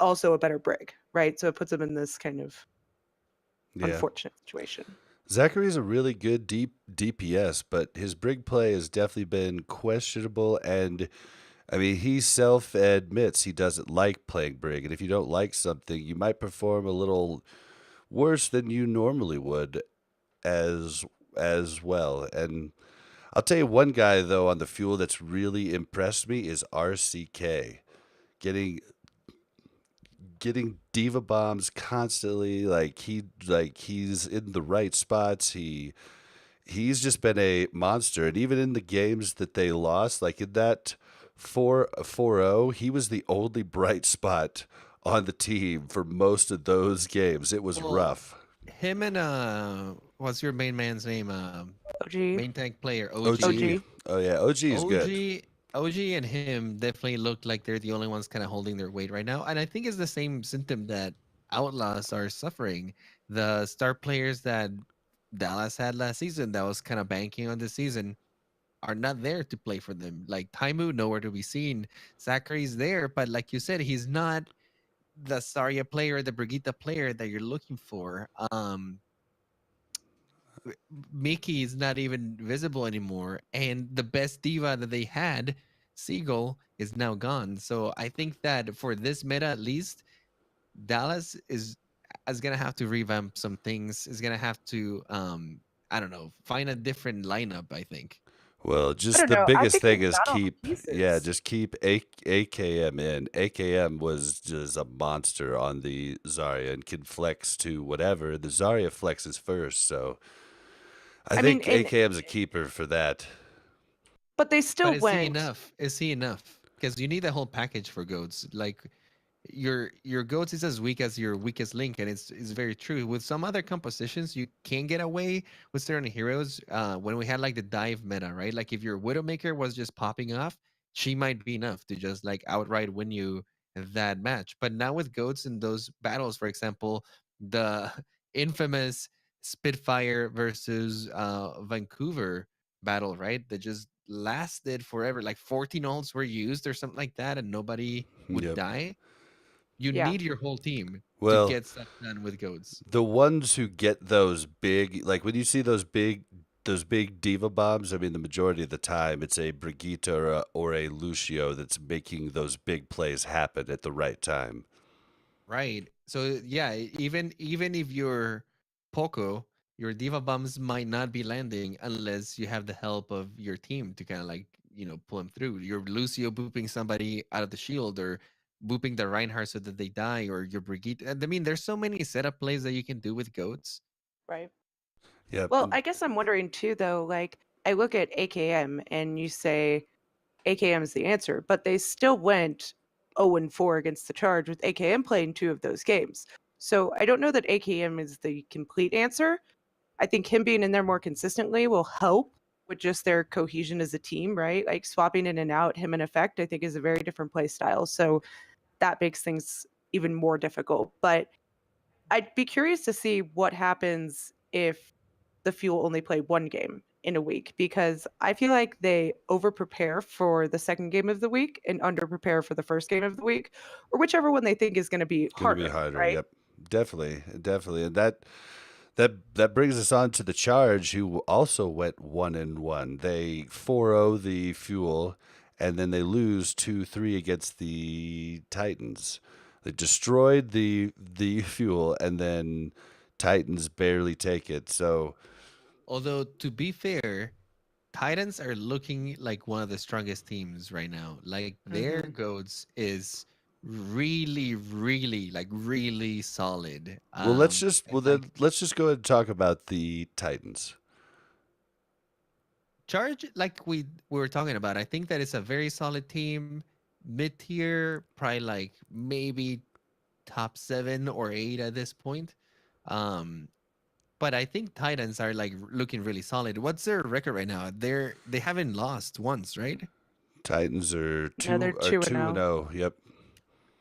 also a better Brig, right? So it puts him in this kind of unfortunate situation. Zachary's a really good DPS, but his Brig play has definitely been questionable, and I mean, he self admits he doesn't like playing Brig, and if you don't like something, you might perform a little worse than you normally would as well. And I'll tell you one guy though on the fuel that's really impressed me is RCK. Getting diva bombs constantly, he's in the right spots. He's just been a monster, and even in the games that they lost, like in that 4-0, he was the only bright spot on the team for most of those games. It was rough. Him and what's your main man's name? OG. Main tank player OG. OG. Oh yeah, OG is good. OG and him definitely look like they're the only ones kind of holding their weight right now, and I think it's the same symptom that Outlaws are suffering. The star players that Dallas had last season that was kind of banking on this season are not there to play for them. Like Taimu, nowhere to be seen. Zachary's there, but like you said, he's not the Zarya player, the Brigitte player that you're looking for. Mickey is not even visible anymore, and the best diva that they had, Seagull, is now gone. So I think that for this meta, at least, Dallas is gonna have to revamp some things. Is gonna have to, I don't know, find a different lineup. I think. Well, I just don't the know. I biggest think thing they've is got all the keep pieces. just keep AKM in. AKM was just a monster on the Zarya and can flex to whatever. The Zarya flexes first, so I mean, think AKM's a keeper for that. but they still But is he went. enough? Is he enough? Because you need the whole package for goats. Like your goats is as weak as your weakest link, and it's very true. With some other compositions, you can get away with certain heroes. When we had like the dive meta, right? Like if your Widowmaker was just popping off, she might be enough to just like outright win you that match. But now with goats in those battles, for example, the infamous Spitfire versus Vancouver battle, right? That just lasted forever. Like 14 ults were used or something like that, and nobody would Yep. die. You Yeah. need your whole team to Well, get stuff done with goats. the ones who get those big, like when you see those big diva bombs, I mean, the majority of the time it's a Brigitte or a Lucio that's making those big plays happen at the right time. Right. So yeah, even if you're Poco, your diva bombs might not be landing unless you have the help of your team to kind of like, pull them through. Your Lucio booping somebody out of the shield or booping the Reinhardt so that they die, or your Brigitte. I mean, there's so many setup plays that you can do with goats. Right. Yeah. Well, I guess I'm wondering too, though, like I look at AKM and you say AKM is the answer, but they still went 0-4 against the Charge with AKM playing 2 of those games. So I don't know that AKM is the complete answer. I think him being in there more consistently will help with just their cohesion as a team, right? Like swapping in and out, him and Effect, I think is a very different play style. So that makes things even more difficult. But I'd be curious to see what happens if the Fuel only play one game in a week, because I feel like they over prepare for the second game of the week and under prepare for the first game of the week, or whichever one they think is going to be Gonna harder. be harder. Right? Yep. definitely, definitely, and that brings us on to the Charge, who also went 1-1. They 4-0 the Fuel, and then they lose 2-3 against the Titans. They destroyed the Fuel, and then Titans barely take it. So Although to be fair, Titans are looking like one of the strongest teams right now. Like their Hmm. goats is really, really, like really solid. well Like then let's just go ahead and talk about the Titans. Charge, like we were talking about, I think that it's a very solid team, mid tier, probably like maybe top 7 or 8 at this point. Um, but I think Titans are like looking really solid. What's their record right now? They haven't lost once, right? Titans are No, they're 2 and two and 0, 0. Yep.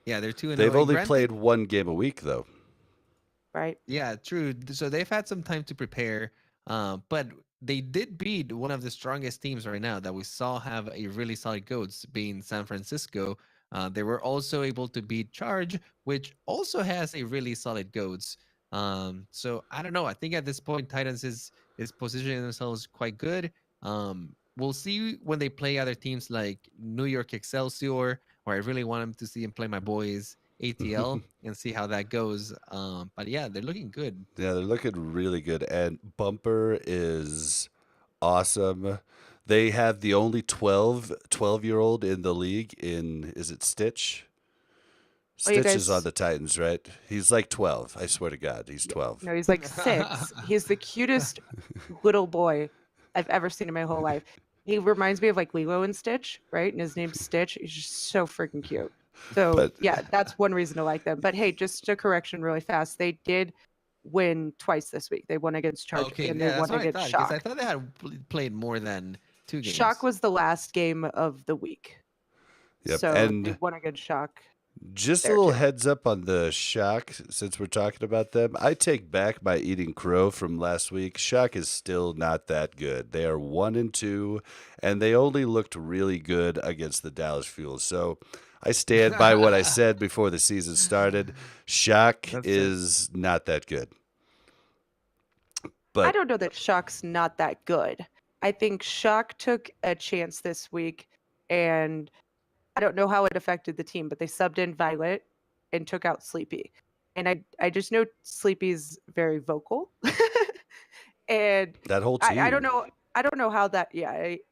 Yeah, they're 2-0. They've And only granted, played one game a week though. right? yeah, true. So they've had some time to prepare, but they did beat one of the strongest teams right now that we saw have a really solid goats, being San Francisco. They were also able to beat Charge, which also has a really solid goats. So I don't know. I think at this point, Titans is positioning themselves quite good. We'll see when they play other teams like New York Excelsior, or I really want them to see them play my boys ATL and see how that goes. But yeah, they're looking good. Yeah, they're looking really good. And Bumper is awesome. They have the only 12-year-old in the league in, is it Stitch? Oh, you Stitch is on guys, the Titans, right? He's like 12. I swear to God, he's 12. no, he's like 6. He's the cutest little boy I've ever seen in my whole life. He reminds me of like Lilo and Stitch, right? And his name's Stitch. He's just so freaking cute. So But yeah, that's one reason to like them. But hey, just a correction really fast. They did win twice this week. They won against Charge Okay, and they yeah, that's won what I against thought because I Shock. thought they had played more than 2 games. Shock was the last game of the week. yep. So they And won against Shock just a there little too. heads up on the Shock, since we're talking about them. I take back my eating crow from last week. Shock is still not that good. They are 1-2, and they only looked really good against the Dallas Fuel. So I stand by what I said before the season started. Shock That's true. is not that good. I But don't know that Shock's not that good. I think Shock took a chance this week, and I don't know how it affected the team, but they subbed in Violet and took out Sleepy. And I just know Sleepy's very vocal. And that whole I don't team, know how that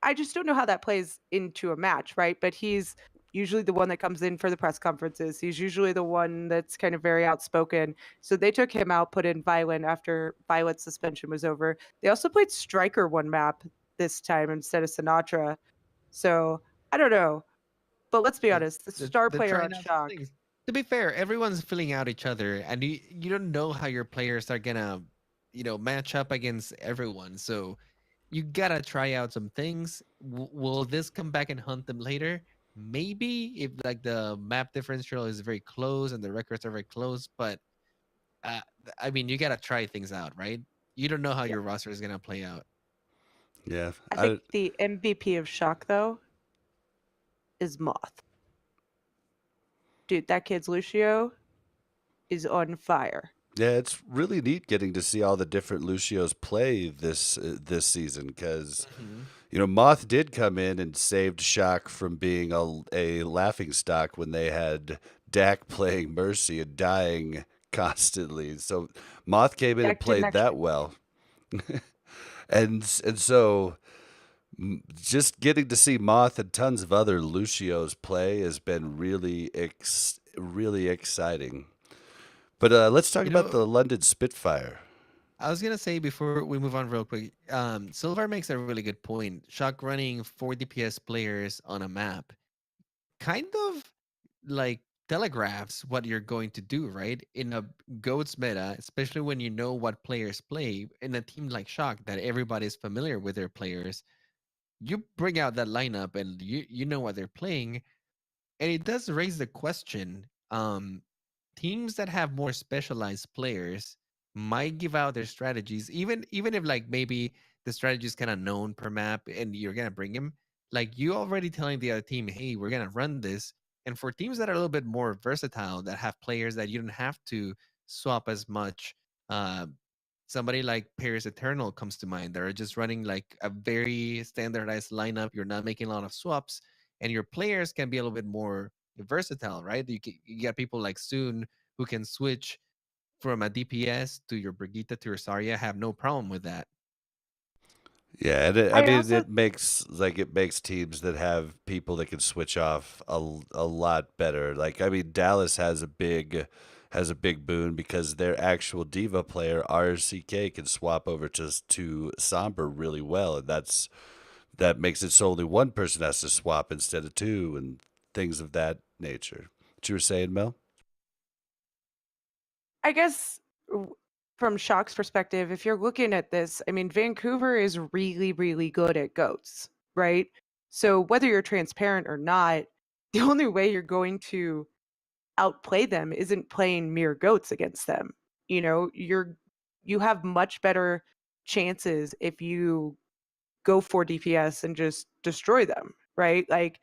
I just don't know how that plays into a match, right? But he's usually the one that comes in for the press conferences. He's usually the one that's kind of very outspoken. So they took him out, put in Violet after Violet's suspension was over. They also played Striker one map this time instead of Sinatra. So I don't know. But let's be They're, honest, the they're, star they're player on trying out some Shock. things. To be fair, everyone's filling out each other, and you don't know how your players are gonna, match up against everyone. So you gotta try out some things. Will this come back and hunt them later? Maybe if like the map differential is very close and the records are very close, but uh, I mean, you gotta try things out, right? You don't know how Yeah. your roster is gonna play out. yeah. I think the MVP of Shock though is Moth. Dude, that kid's Lucio is on fire. Yeah, it's really neat getting to see all the different Lucios play this season because Hmm. Moth did come in and saved Shock from being a laughing stock when they had Dak playing Mercy and dying constantly. So Moth came in and Dak didn't played that actually. well, and so just getting to see Moth and tons of other Lucios play has been really exciting. But let's talk You about know, the London Spitfire. I was gonna say before we move on real quick, Silver makes a really good point. Shock running 4 DPS players on a map kind of like telegraphs what you're going to do, right? In a GOATS meta, especially when you know what players play, in a team like Shock that everybody's familiar with their players, you bring out that lineup and you know what they're playing, and it does raise the question. Teams that have more specialized players might give out their strategies, even if like maybe the strategy is kind of known per map and you're gonna bring him. Like you already telling the other team, hey, we're gonna run this. And for teams that are a little bit more versatile, that have players that you don't have to swap as much. Uh, Somebody like Paris Eternal comes to mind. They're just running like a very standardized lineup. You're not making a lot of swaps, and your players can be a little bit more versatile, right? You get people like Soon who can switch from a DPS to your Brigitte to your Zarya. Have no problem with that. Yeah, and I I mean also it makes teams that have people that can switch off a lot better. Like I mean Dallas has a big boon because their actual diva player RCK can swap over to Somber really well, and that makes it so only one person has to swap instead of two and things of that nature. What you were saying, Mel? I guess from Shock's perspective, if you're looking at this, I mean, Vancouver is really, really good at goats, right? So whether you're transparent or not, the only way you're going to outplay them isn't playing mere goats against them. You know, you have much better chances if you go for DPS and just destroy them, right? Like,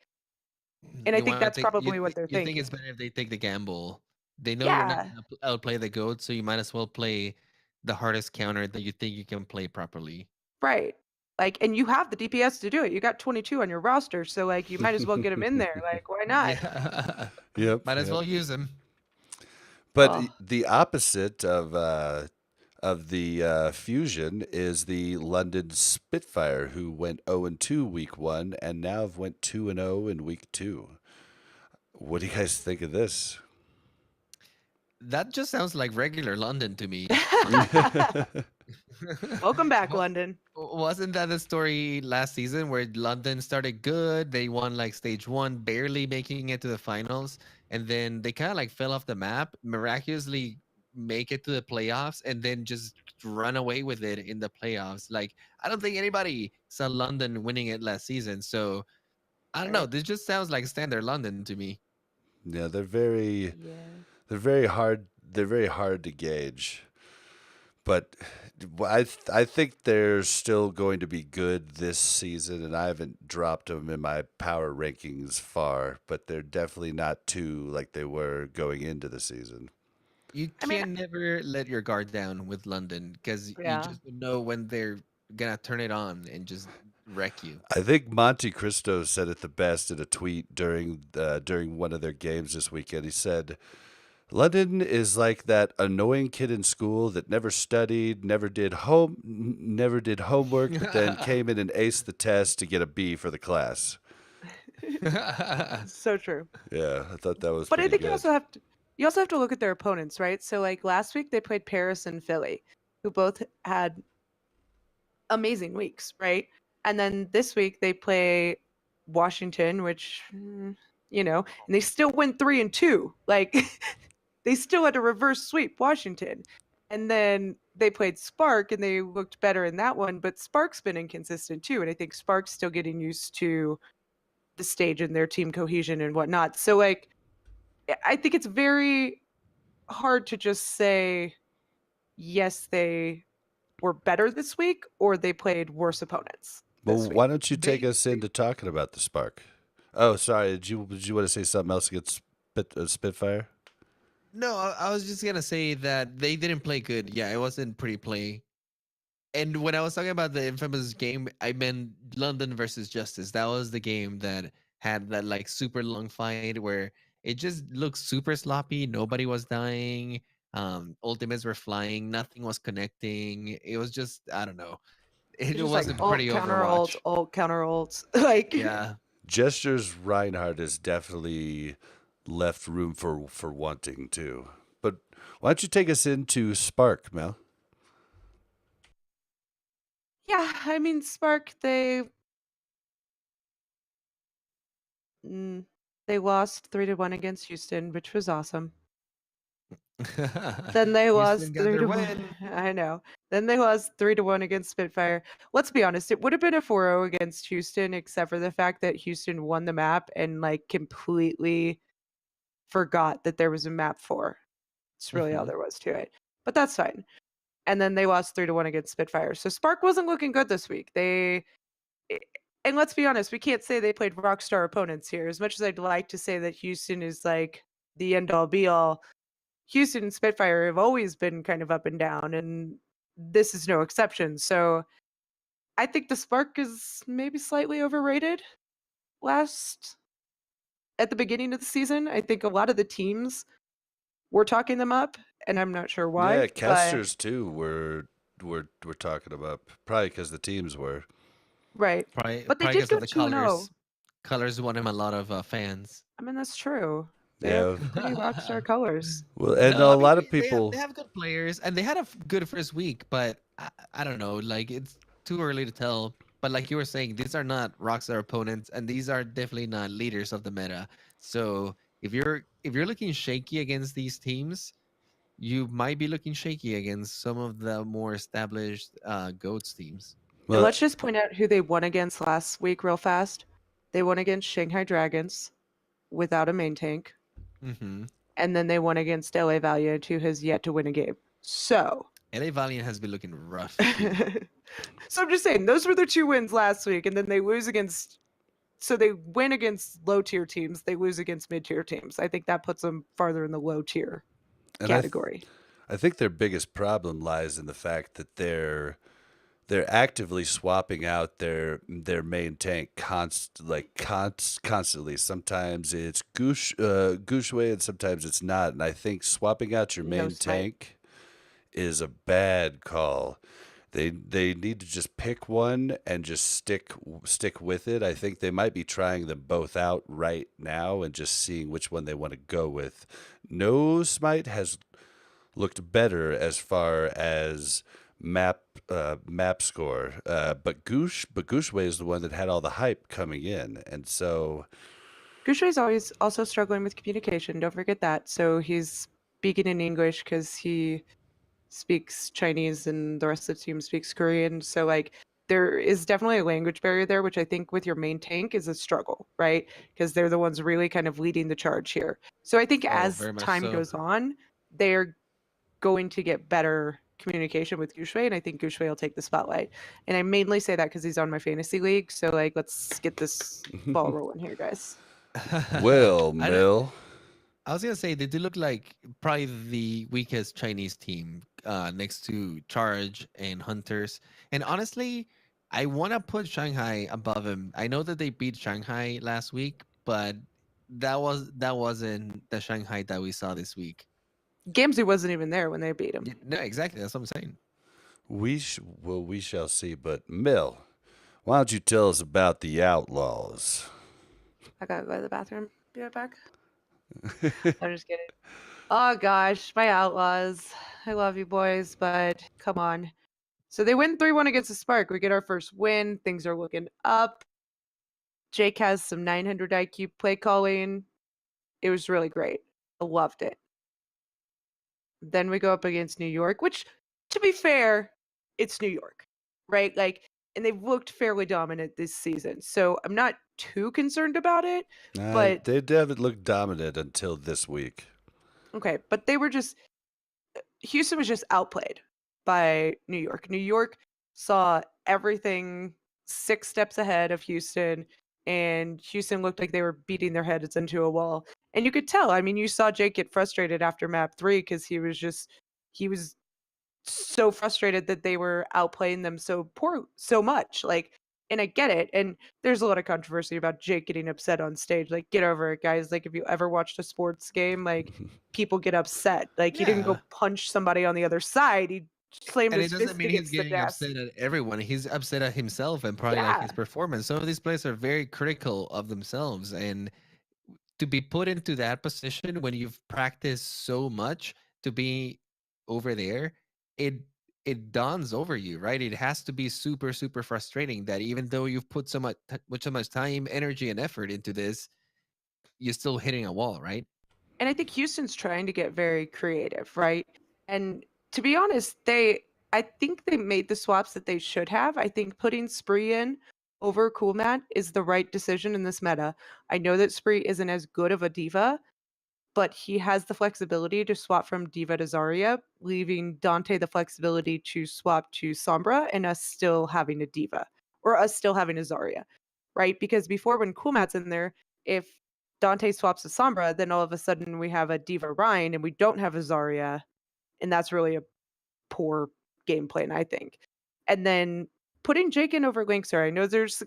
and I You think want to that's take probably what they're you think it's thinking. better if they take the gamble. They know you're not Yeah, going to outplay the goat, so you might as well play the hardest counter that you think you can play properly. right. Like, and you have the DPS to do it. You got 22 on your roster, so like, you might as well get them in there. Like, why not? Yeah, Yep, might as yep. well use them. But Oh, the opposite of the Fusion is the London Spitfire, who went 0-2 week one and now have went 2-0 in week two. What do you guys think of this? That just sounds like regular London to me. welcome back, What London. wasn't that the story last season where London started good? They won like stage one, barely making it to the finals, and then they kind of like fell off the map, miraculously make it to the playoffs, and then just run away with it in the playoffs. Like, I don't think anybody saw London winning it last season. So I don't know. Right. This just sounds like standard London to me. Yeah, Yeah. they're very hard. They're very hard to gauge. But I think they're still going to be good this season, and I haven't dropped them in my power rankings far. But they're definitely not two like they were going into the season. You I mean, can never let your guard down with London because you yeah. just don't know when they're gonna turn it on and just wreck you. I think Monte Cristo said it the best in a tweet during one of their games this weekend. He said, "London is like that annoying kid in school that never studied, never did homework, but then came in and aced the test to get a B for the class." So true. Yeah, I thought that was But I pretty think good. you also have to look at their opponents, right? So like last week they played Paris and Philly, who both had amazing weeks, right? And then this week they play Washington, which you know, and they still went 3-2. Like they still had to reverse sweep Washington. And then they played Spark and they looked better in that one, but Spark's been inconsistent too. And I think Spark's still getting used to the stage and their team cohesion and whatnot. So like I think it's very hard to just say yes, they were better this week or they played worse opponents Well, this week. why don't you take they us into talking about the Spark? Oh, sorry. Did you want to say something else against Spitfire? No, I was just gonna say that they didn't play good. Yeah, it wasn't pretty play. And when I was talking about the infamous game, I meant London versus Justice. That was the game that had that like super long fight where it just looked super sloppy. Nobody was dying. Ultimates were flying. Nothing was connecting. It was just I don't know. It It's just like wasn't alt pretty counter alt Overwatch. alt counter alt. Like Yeah. Gestures Reinhardt has definitely left room for wanting too. But why don't you take us into Spark, Mel? yeah, I mean Spark they lost 3-1 against Houston, which was awesome. Then they Houston lost got three their to one. win. I know. Then they lost 3-1 against Spitfire. Let's be honest, it would have been a 4-0 against Houston, except for the fact that Houston won the map and like completely forgot that there was a map 4. It's really all Mhm. there was to it. But that's fine. And then they lost 3-1 against Spitfire. So Spark wasn't looking good this week. And let's be honest, we can't say they played rockstar opponents here. As much as I'd like to say that Houston is like the end all be all, Houston and Spitfire have always been kind of up and down, and this is no exception. So I think the Spark is maybe slightly overrated last at the beginning of the season. I think a lot of the teams were talking them up, and I'm not sure why. Yeah, But casters too were talking about probably because the teams were. right. Probably But they probably did because of go the 2-0. colors. Colors won him a lot of fans. I mean, that's true. They have Yeah. pretty rock star colors. Well, and No, a I mean lot of they people. have good players and they had a good first week, but I don't know, like it's too early to tell. But like you were saying, these are not Rockstar opponents, and these are definitely not leaders of the meta. So if you're looking shaky against these teams, you might be looking shaky against some of the more established goats teams. And Well, let's just point out who they won against last week real fast. They won against Shanghai Dragons without a main tank. Mm-hmm. And then they won against LA Valiant, who has yet to win a game. So LA Valiant has been looking rough too. so I'm just saying, those were their 2 wins last week, and then they lose against. So they win against low tier teams, they lose against mid tier teams. I think that puts them farther in the low tier and category. I think their biggest problem lies in the fact that they're actively swapping out their main tank constantly. Sometimes it's Gushway and sometimes it's not. And I think swapping out your No main Smite. tank is a bad call. They need to just pick one and just stick with it. I think they might be trying them both out right now and just seeing which one they want to go with. No Smite has looked better as far as map score, but Gushway is the one that had all the hype coming in, and so Gusha is always also struggling with communication. Don't forget that. So he's speaking in English because he speaks Chinese and the rest of the team speaks Korean. So like there is definitely a language barrier there, which I think with your main tank is a struggle, right? Because they're the ones really kind of leading the charge here. So I think Oh, as very much time so. goes on, they're going to get better communication with Gushway, and I think Gushway will take the spotlight. And I mainly say that because he's on my fantasy league. So like, let's get this ball rolling here, guys. Will I don't- Mill. I was gonna say they do look like probably the weakest Chinese team next to Charge and Hunters. And honestly, I want to put Shanghai above him. I know that they beat Shanghai last week, but that wasn't the Shanghai that we saw this week. Gamzee wasn't even there when they beat him. No, exactly. That's what I'm saying. We shall see. But Mill, why don't you tell us about the Outlaws? I gotta go to the bathroom. Be right back. I'm just kidding. Oh gosh, my Outlaws. I love you boys, but come on. So they win 3-1 against the Spark. We get our first win. Things are looking up. Jake has some 900 IQ play calling. It was really great. I loved it. Then we go up against New York, which, to be fair, it's New York, right? Like, and they've looked fairly dominant this season. So I'm not too concerned about it. But They haven't looked dominant until this week. okay, but they were just Houston was just outplayed by New York. New York saw everything 6 steps ahead of Houston, and Houston looked like they were beating their heads into a wall. And you could tell. I mean, you saw Jake get frustrated after map 3 because he was so frustrated that they were outplaying them so much. Like, and I get it. And there's a lot of controversy about Jake getting upset on stage. Like, get over it, guys. Like, if you ever watched a sports game, like people get upset. Like, he didn't Yeah. go punch somebody on the other side. He slammed And it his doesn't fist mean he's against the getting desk. upset at everyone. He's upset at himself and probably like his Yeah. performance. Some of these players are very critical of themselves, and to be put into that position when you've practiced so much to be over there, it dawns over you, right? It has to be super super frustrating that even though you've put so much time, energy, and effort into this, you're still hitting a wall, right? And I think Houston's trying to get very creative, right? And to be honest, I think they made the swaps that they should have. I think putting Spree in over Coolmat is the right decision in this meta. I know that Spree isn't as good of a diva, but he has the flexibility to swap from diva to Zarya, leaving Dante the flexibility to swap to Sombra and us still having a diva or us still having a Zarya, right? Because before when Coolmat's in there, if Dante swaps to Sombra, then all of a sudden we have a Diva Rhine and we don't have a Zarya, and that's really a poor game plan, I think. And then putting Jake in over Linkser, I know there's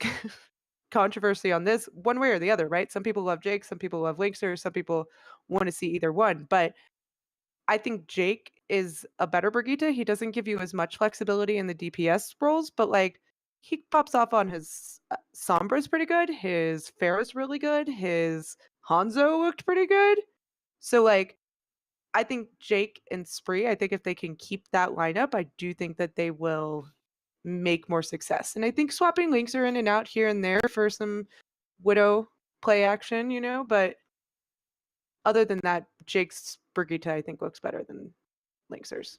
controversy on this one way or the other, right? Some people love Jake, some people love Linkser, some people want to see either one. But I think Jake is a better Brigitte. He doesn't give you as much flexibility in the DPS roles, but like he pops off on his Sombra's pretty good. His Pharah's really good. His Hanzo looked pretty good. So like I think Jake and Spree, I think if they can keep that lineup, I do think that they will make more success. And I think swapping links are in and out here and there for some Widow play action, but other than that, Jake's Brigitte I think looks better than Linkser's.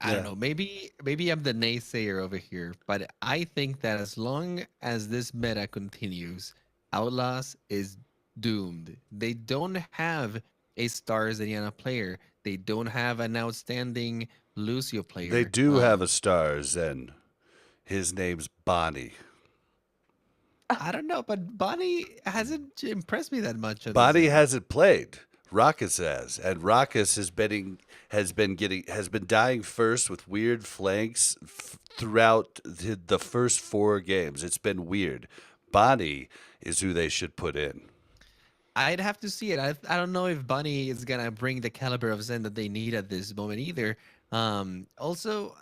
I don't know. Maybe I'm the naysayer over here, but I think that as long as this meta continues, Outlaws is doomed. They don't have a Star Zeniana player. They don't have an outstanding Lucio player. They do have a star, Zen. His name's Bonnie. I don't know, but Bonnie hasn't impressed me that much. Bonnie hasn't played. Raucus has, and Raucus has been dying first with weird flanks throughout the first 4 games. It's been weird. Bonnie is who they should put in. I'd have to see it. I don't know if Bunny is gonna bring the caliber of Zen that they need at this moment either. Also,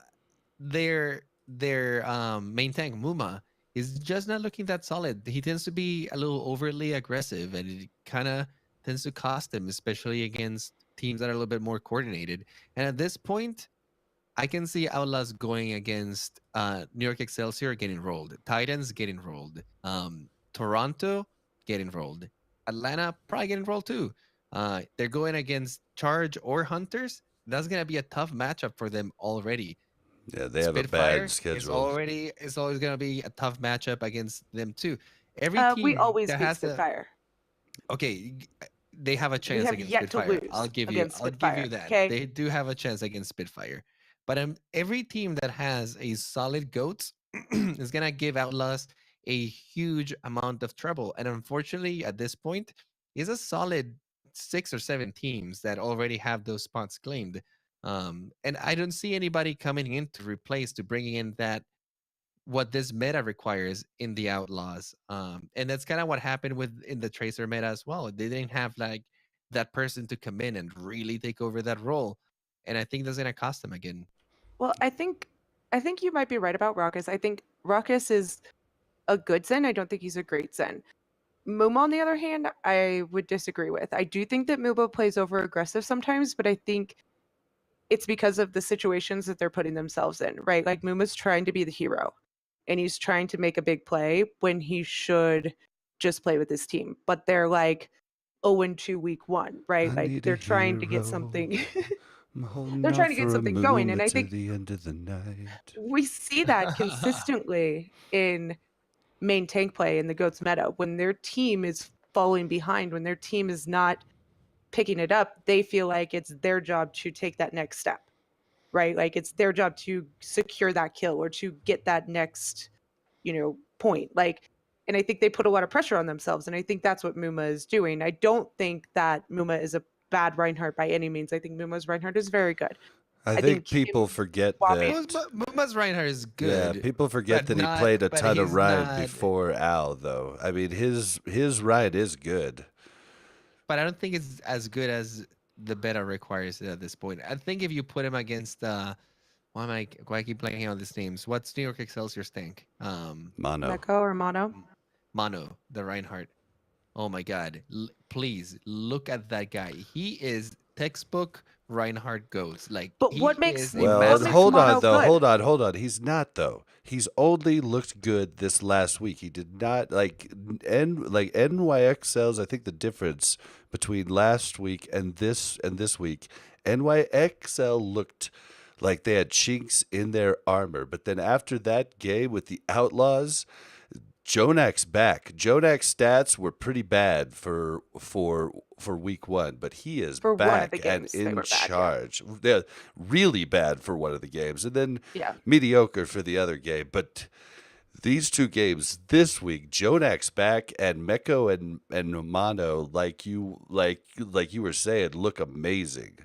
their main tank Muma is just not looking that solid. He tends to be a little overly aggressive, and it kind of tends to cost him, especially against teams that are a little bit more coordinated. And at this point, I can see Outlaws going against New York Excelsior getting rolled, Titans getting rolled, Toronto getting rolled, Atlanta probably getting rolled too. They're going against Charge or Hunters. That's gonna be a tough matchup for them already. Yeah, they have Spitfire a bad schedule. It's always gonna be a tough matchup against them too. Every team We always that beat has Spitfire. Okay, they have a chance have against yet to Spitfire. lose I'll give against you Spitfire, that. okay? They do have a chance against Spitfire. But every team that has a solid GOAT is gonna give Outlaws a huge amount of trouble. And unfortunately, at this point, is a solid 6 or 7 teams that already have those spots claimed. And I don't see anybody coming in to bringing in that what this meta requires in the Outlaws. And that's kind of what happened in the Tracer meta as well. They didn't have like that person to come in and really take over that role. And I think that's gonna cost them again. Well, I think you might be right about Raucus. I think Raucus is a good Zen. I don't think he's a great Zen. Muma, on the other hand, I would disagree with. I do think that Muma plays over aggressive sometimes, but I think it's because of the situations that they're putting themselves in, right? Like Muma's trying to be the hero and he's trying to make a big play when he should just play with his team. But they're like 0-2 week 1, right? Like they're trying to get something they're trying to get something going. And I think the end of the night. we see that consistently in main tank play in the GOATS meta. When their team is falling behind, when their team is not picking it up, they feel like it's their job to take that next step, right? Like it's their job to secure that kill or to get that next, point. Like, and I think they put a lot of pressure on themselves. And I think that's what Muma is doing. I don't think that Muma is a bad Reinhardt by any means. I think Muma's Reinhardt is very good. I think people forget that. Muma's Reinhardt is good. Yeah, people forget that he played a ton of Ryan before Al, though. I mean, his Ryan is good. But I don't think it's as good as the beta requires it at this point. I think if you put him against why I keep blanking on these names? What's New York Excelsior's tank? Mono. Neko or Mono? Mono, the Reinhardt. Oh my God! Please look at that guy. He is textbook Reinhardt goes. Like, but what makes hold on. He's not though. He's only looked good this last week. He did not like NYXL's. I think the difference between last week and this week, NYXL looked like they had chinks in their armor. But then after that game with the Outlaws, Jonak's back. Jonak's stats were pretty bad for week 1, but he is back and in charge. Yeah. They're really bad for one of the games, and then mediocre for the other game. But These two games this week, Jonak's back and Meko and Mono, like you were saying, look amazing.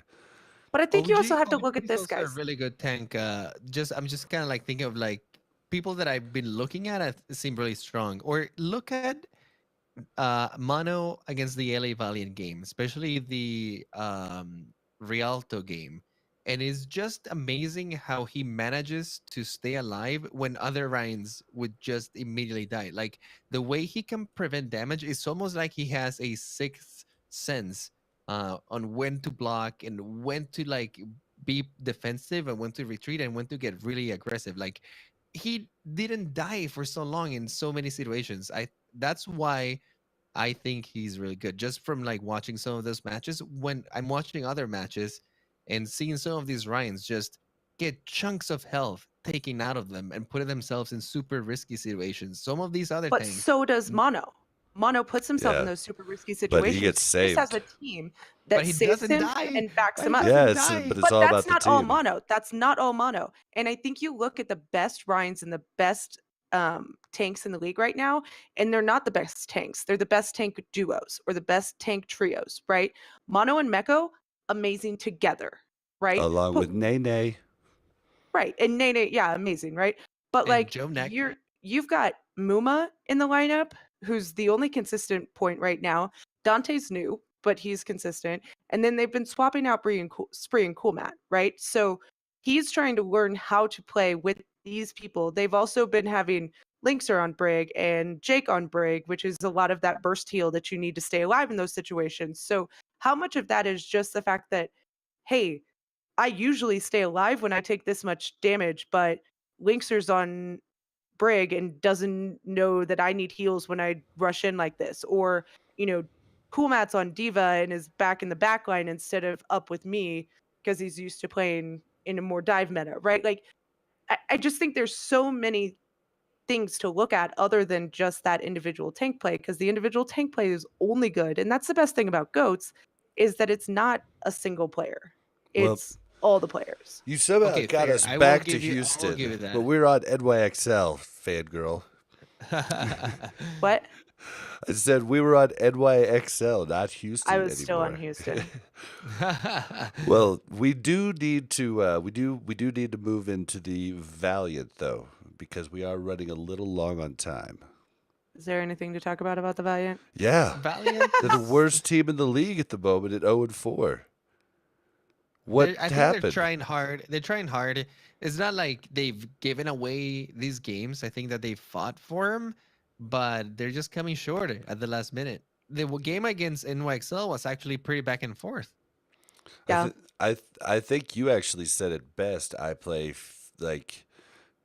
But I think you also have to look at is this, also a guys. really good tank. I'm just kind of like thinking of like people that I've been looking at seem really strong. Or look at Mono against the LA Valiant game, especially the Rialto game. And it's just amazing how he manages to stay alive when other Ryans would just immediately die. Like the way he can prevent damage is almost like he has a sixth sense on when to block and when to like be defensive and when to retreat and when to get really aggressive. Like he didn't die for so long in so many situations. That's why I think he's really good. Just from like watching some of those matches, when I'm watching other matches and seeing some of these Ryans just get chunks of health taken out of them and putting themselves in super risky situations. Some of these other But tanks, so does Mono. Mono puts himself in Yeah. those super risky But he situations. gets He just has saved. a team but that he saves doesn't him die. and backs But him he up. doesn't Yes, die. but it's But all that's about the not all team. Mono. That's not all Mono. And I think you look at the best Ryans and the best tanks in the league right now, and they're not the best tanks. They're the best tank duos or the best tank trios, right? Mono and Meko, amazing together, right? Along Put with Nene. Right. And Nene, yeah, amazing, right? But And like Joe Neck. you've got Muma in the lineup, who's the only consistent point right now. Dante's new, but he's consistent. And then they've been swapping out Spree and Cool Matt, right? So he's trying to learn how to play with these people. They've also been having Linkser on Brig and Jake on Brig, which is a lot of that burst heal that you need to stay alive in those situations. So how much of that is just the fact that, hey, I usually stay alive when I take this much damage, but Linkser's on Brig and doesn't know that I need heals when I rush in like this. Or, Cool Matt's on Diva and is back in the back line instead of up with me because he's used to playing in a more dive meta, right? Like, I just think there's so many things to look at other than just that individual tank play, because the individual tank play is only good. And that's the best thing about GOATs, is that it's not a single player. Well, It's all the players. you somehow Okay, got fair. us I will back to give you. I will give Houston, you but that. we're on NYXL, fangirl. What? I said we were on NYXL, not Houston I anymore. was still on Houston. Well, we do need to we do need to move into the Valiant though, because we are running a little long on time. Is there anything to talk about the Valiant? Yeah, Valiant. they're the worst team in the league at the moment at 0-4. What I think happened? they're trying hard. They're trying hard. It's not like they've given away these games. I think that they fought for them, but they're just coming short at the last minute. The game against NYXL was actually pretty back and forth. Yeah. I think you actually said it best. I play like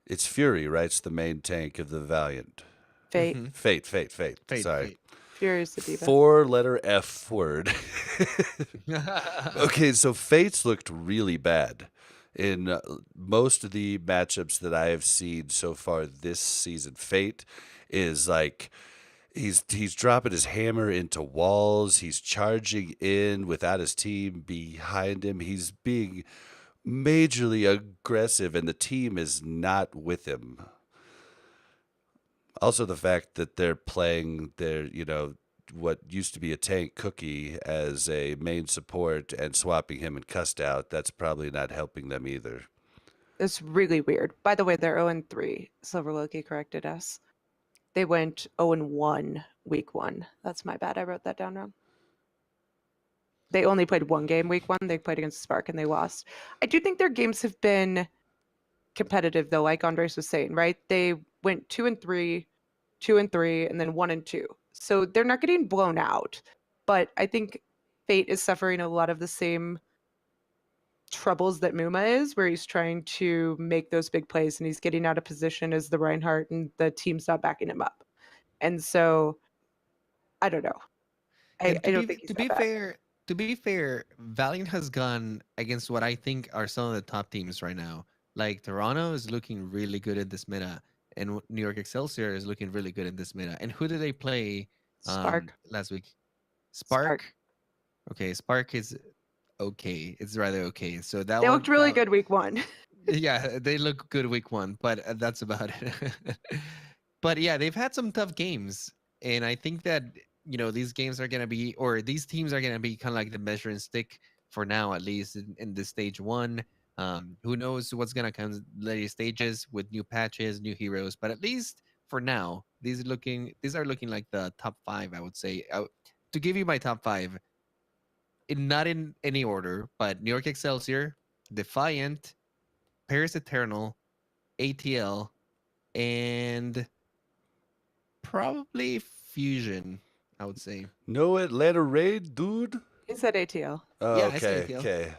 it's Fury, right? It's the main tank of the Valiant. Fate. Mhm. Fate. Fate. Sorry. Furious the Diva. 4-letter F word. Okay, so Fate's looked really bad in most of the matchups that I have seen so far this season. Fate is like he's dropping his hammer into walls. He's charging in without his team behind him. He's being majorly aggressive, and the team is not with him. Also, the fact that they're playing their, what used to be a tank Cookie as a main support and swapping him and Cussed Out, that's probably not helping them either. It's really weird. By the way, they're 0-3. Silver Loki corrected us. They went 0-1 week 1. That's my bad. I wrote that down wrong. They only played one game week 1. They played against Spark and they lost. I do think their games have been competitive though, like Andres was saying, right? They went 2-3, 2-3, and then 1-2. So they're not getting blown out. But I think Fate is suffering a lot of the same troubles that Muma is, where he's trying to make those big plays and he's getting out of position as the Reinhardt and the team's not backing him up. And so I don't know. I don't think he's that bad. To be fair, Valiant has gone against what I think are some of the top teams right now. Like Toronto is looking really good in this meta, and New York Excelsior is looking really good in this meta. And who did they play Spark. last week? Spark. Okay, Spark is okay. It's rather okay. So that They one, looked really good week 1. yeah, they look good week 1, but that's about it. But yeah, they've had some tough games, and I think that these games are gonna be, or these teams are gonna be kind of like the measuring stick for now, at least in this stage one. Who knows what's gonna come later stages with new patches, new heroes, but at least for now, these are looking like the top five, I would say. To give you my top five, not in any order, but New York Excelsior, Defiant, Paris Eternal, ATL, and probably Fusion, I would say. No Atlanta Raid, dude. He said ATL. Oh, Yeah, I said okay, ATL. okay.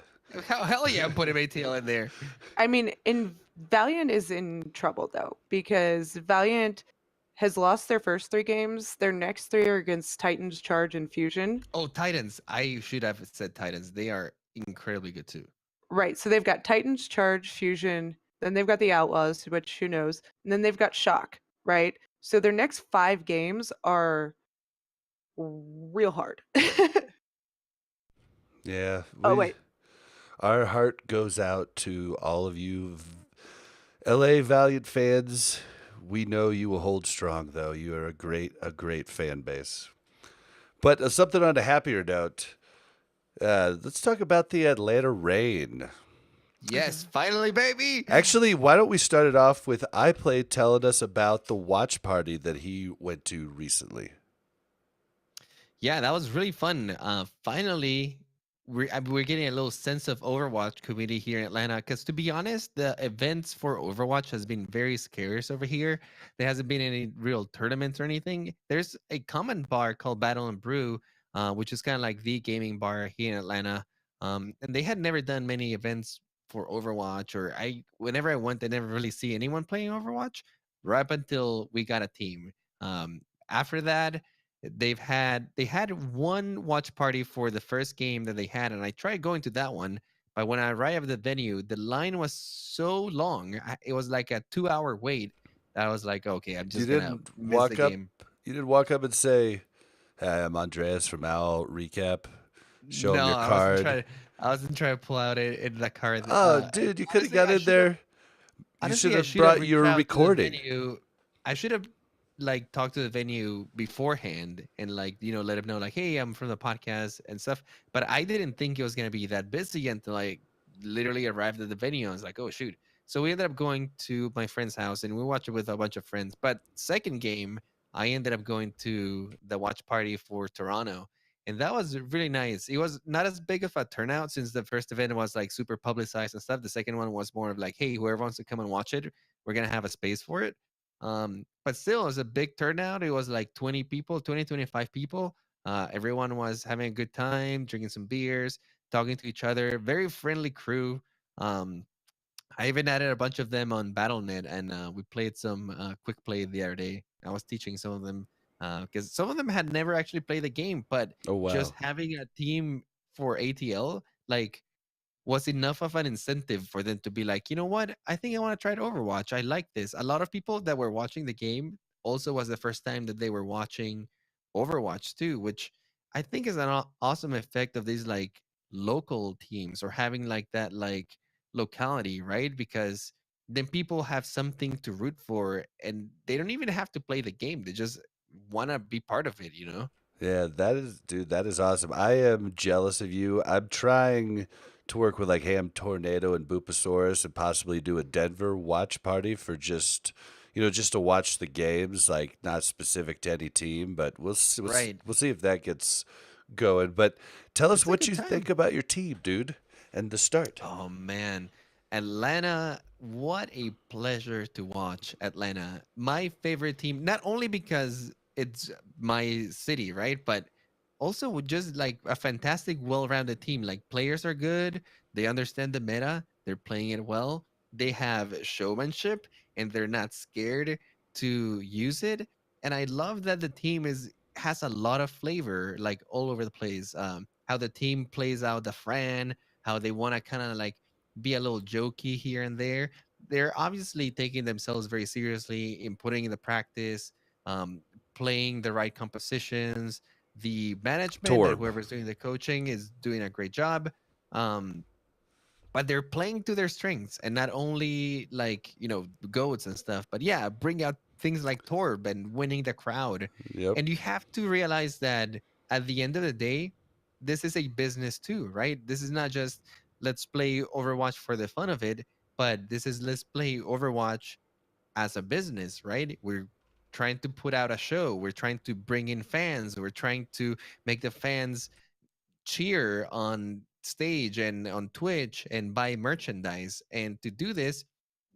Hell yeah, I'm putting ATL in there. I mean, in Valiant is in trouble though because Valiant has lost their first 3 games. Their next 3 are against Titans, Charge, and Fusion. Oh, Titans. I should have said Titans. They are incredibly good too. Right. So they've got Titans, Charge, Fusion. Then they've got the Outlaws, which who knows. And then they've got Shock. Right. So their next 5 games are real hard. Yeah, Oh wait. our heart goes out to all of you LA Valiant fans. We know you will hold strong, though. You are a great fan base. But something on a happier note. Let's talk about the Atlanta Rain. Yes, finally, baby. Actually, why don't we start it off with iPlay telling us about the watch party that he went to recently? Yeah, that was really fun. Finally, we're getting a little sense of Overwatch community here in Atlanta. Because to be honest, the events for Overwatch has been very scarce over here. There hasn't been any real tournaments or anything. There's a common bar called Battle and Brew, which is kind of like the gaming bar here in Atlanta. And they had never done many events for Overwatch, or whenever I went, I never really see anyone playing Overwatch. Right up until we got a team. After that, they had one watch party for the first game that they had, and I tried going to that one, but when I arrived at the venue, the line was so long. It was like a 2-hour wait. That I was like, okay, I'm You just gonna didn't miss the walk up. game. You didn't walk up and say, "Hey, I'm Andreas from Al Recap." Show him No, your I wasn't card. trying. I wasn't trying to pull out it in the card. Oh, dude, you could have Honestly, got in there. You should I have should have brought reached your out to the recording. venue. I should have like talked to the venue beforehand and like let them know like, hey, I'm from the podcast and stuff. But I didn't think it was gonna be that busy until I literally arrived at the venue. I was like, oh shoot. So we ended up going to my friend's house and we watched it with a bunch of friends. But second game, I ended up going to the watch party for Toronto. And that was really nice. It was not as big of a turnout since the first event was like super publicized and stuff. The second one was more of like, hey, whoever wants to come and watch it, we're gonna have a space for it. But still, it was a big turnout. It was like 20 people, 20, 25 people. Everyone was having a good time, drinking some beers, talking to each other. Very friendly crew. Um, I even added a bunch of them on BattleNet, and we played some quick play the other day. I was teaching some of them because some of them had never actually played the game, but Oh just wow. having a team for ATL, like was enough of an incentive for them to be like, you know what? I think I want to try to Overwatch. I like this. A lot of people that were watching the game also was the first time that they were watching Overwatch too, which I think is an awesome effect of these like local teams or having like that like locality, right? Because then people have something to root for and they don't even have to play the game. They just want to be part of it. Yeah, dude, that is awesome. I am jealous of you. I'm trying to work with like Ham Tornado and Bupasaurus and possibly do a Denver watch party for just to watch the games, like not specific to any team, but Right. we'll see if that gets going. But tell us It's a what good you time. think about your team, dude, and the start. Oh man, Atlanta, what a pleasure to watch Atlanta. My favorite team, not only because it's my city, right? But also with just like a fantastic, well-rounded team. Like players are good, they understand the meta, they're playing it well, they have showmanship, and they're not scared to use it. And I love that the team has a lot of flavor, like all over the place. How the team plays out the Fran, how they want to kind of like be a little jokey here and there. They're obviously taking themselves very seriously in putting in the practice, um, playing the right compositions. The management and Torb. whoever's doing the coaching is doing a great job. Um, but they're playing to their strengths and not only like goats and stuff, but yeah, bring out things like Torb and winning the crowd. Yep. And you have to realize that at the end of the day, this is a business too, right? This is not just let's play Overwatch for the fun of it, but this is let's play Overwatch as a business, right? We're trying to put out a show. We're trying to bring in fans. We're trying to make the fans cheer on stage and on Twitch and buy merchandise. And to do this,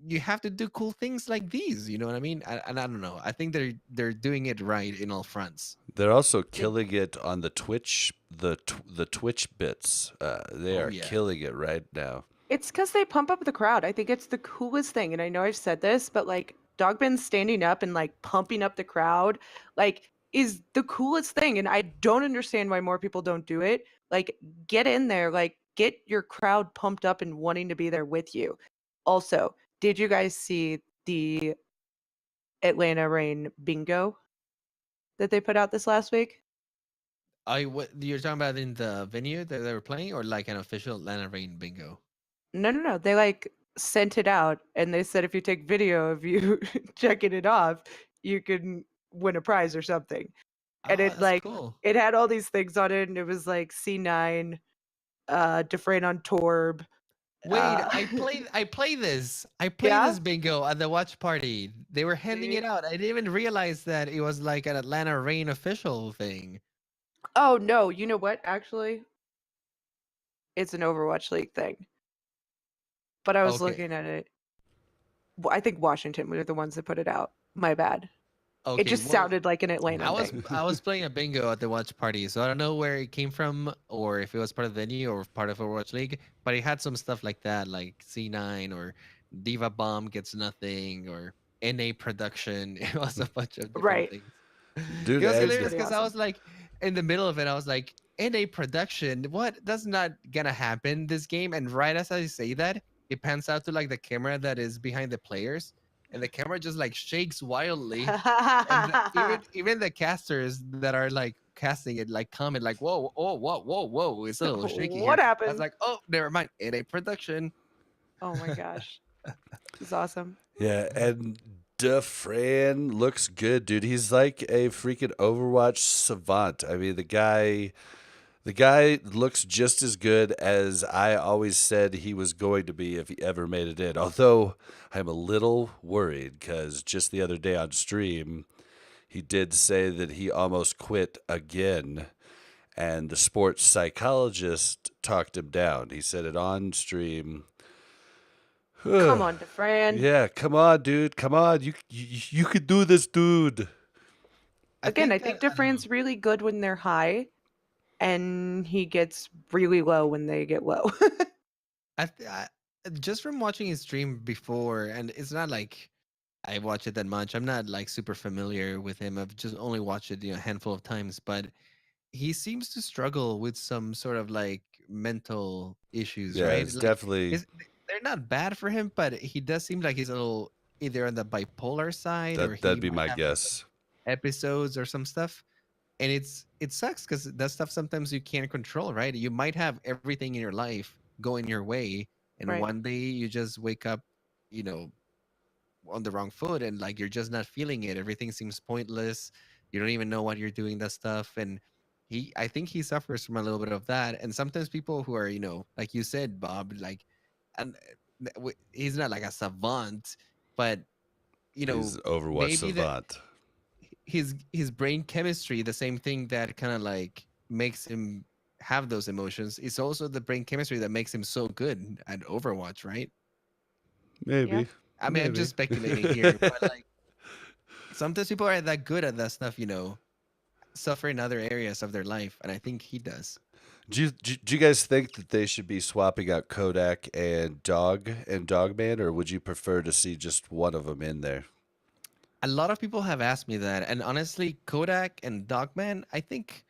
you have to do cool things like these. You know what I mean? And I don't know. I think they're doing it right in all fronts. They're also killing it on the Twitch, the Twitch bits. They Oh are yeah. killing it right now. It's because they pump up the crowd. I think it's the coolest thing. And I know I've said this, but like Dogbin standing up and like pumping up the crowd, like is the coolest thing. And I don't understand why more people don't do it. Like get in there, like get your crowd pumped up and wanting to be there with you. Also, did you guys see the Atlanta Rain bingo that they put out this last week? What you're talking about in the venue that they were playing, or like an official Atlanta Rain bingo? No. They like sent it out and they said if you take video of you checking it off, you can win a prize or something. And Oh, it that's like cool. it had all these things on it and it was like C9, Defrain on Torb. Wait, Uh I play this. I play yeah? this bingo at the watch party. They were handing it See? out. I didn't even realize that it was like an Atlanta Rain official thing. Oh no, you know what? Actually, it's an Overwatch League thing. But I was Okay. looking at it. I think Washington were the ones that put it out. My bad. It Okay. just Well, sounded like an Atlanta I was thing. I was playing a bingo at the watch party, so I don't know where it came from or if it was part of the venue or part of Overwatch League, but it had some stuff like that, like C9 or Diva Bomb gets nothing or NA production. It was a bunch of different Right. things. Dude, It was It's and hilarious pretty because I was awesome. like, in the middle of it, I was like, NA production, what? That's not gonna happen this game. And right as I say that, it pans out to like the camera that is behind the players, and the camera just like shakes wildly. And even the casters that are like casting it like comment like, whoa, oh, whoa, it's a little shaky What here. I was happened? like, oh, never mind, NA production. Oh my gosh. This is awesome. yeah, and Defran looks good, dude. He's like a freaking Overwatch savant. I mean, the guy looks just as good as I always said he was going to be if he ever made it in. Although I'm a little worried because just the other day on stream, he did say that he almost quit again. And the sports psychologist talked him down. He said it on stream. Come on, DeFran. Yeah, come on, dude. Come on. You could do this, dude. I Again, I think that think I don't know. DeFran's really good when they're high, and he gets really low when they get low. I just from watching his stream before, and it's not like I watch it that much. I'm not like super familiar with him. I've just only watched it, a handful of times, but he seems to struggle with some sort of like mental issues, Yeah, right? it's Like definitely they're not bad for him, but he does seem like he's a little either on the bipolar side or that'd he be might my have like some guess. episodes or some stuff. And it sucks because that stuff sometimes you can't control, right? You might have everything in your life going your way, and Right. one day you just wake up, you know, on the wrong foot and like you're just not feeling it. Everything seems pointless. You don't even know what you're doing that stuff. And I think he suffers from a little bit of that. And sometimes people who are, like you said, Bob, like, and he's not like a savant, but He's Overwatch maybe that savant. his brain chemistry, the same thing that kind of like makes him have those emotions, is also the brain chemistry that makes him so good at Overwatch, right? Yeah. Maybe. I mean, I'm Maybe. just speculating here, but like sometimes people are that good at that stuff, suffer in other areas of their life, and I think he does. Do you guys think that they should be swapping out Kodak and Dogman, or would you prefer to see just one of them in there? A lot of people have asked me that, and honestly, Kodak and Dogman, I think,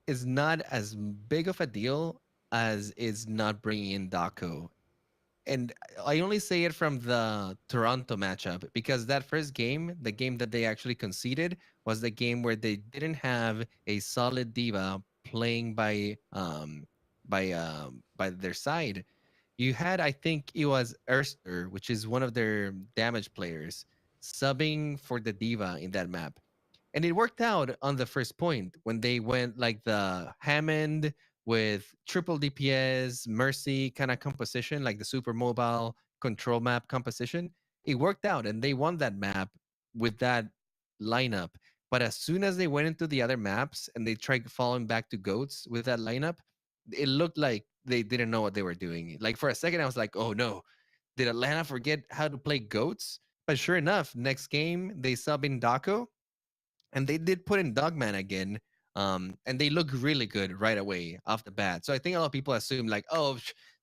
is not as big of a deal as is not bringing in Daco. And I only say it from the Toronto matchup because that first game, the game that they actually conceded, was the game where they didn't have a solid diva playing by their side. You had, I think it was Erster, which is one of their damage players, subbing for the diva in that map. And it worked out on the first point when they went like the Hammond with triple DPS, Mercy kind of composition, like the super mobile control map composition. It worked out and they won that map with that lineup. But as soon as they went into the other maps and they tried falling back to goats with that lineup, it looked like they didn't know what they were doing. Like for a second, I was like, oh no, did Atlanta forget how to play goats? But sure enough, next game they sub in Daco and they did put in Dogman again. And they look really good right away off the bat. So I think a lot of people assume like, oh,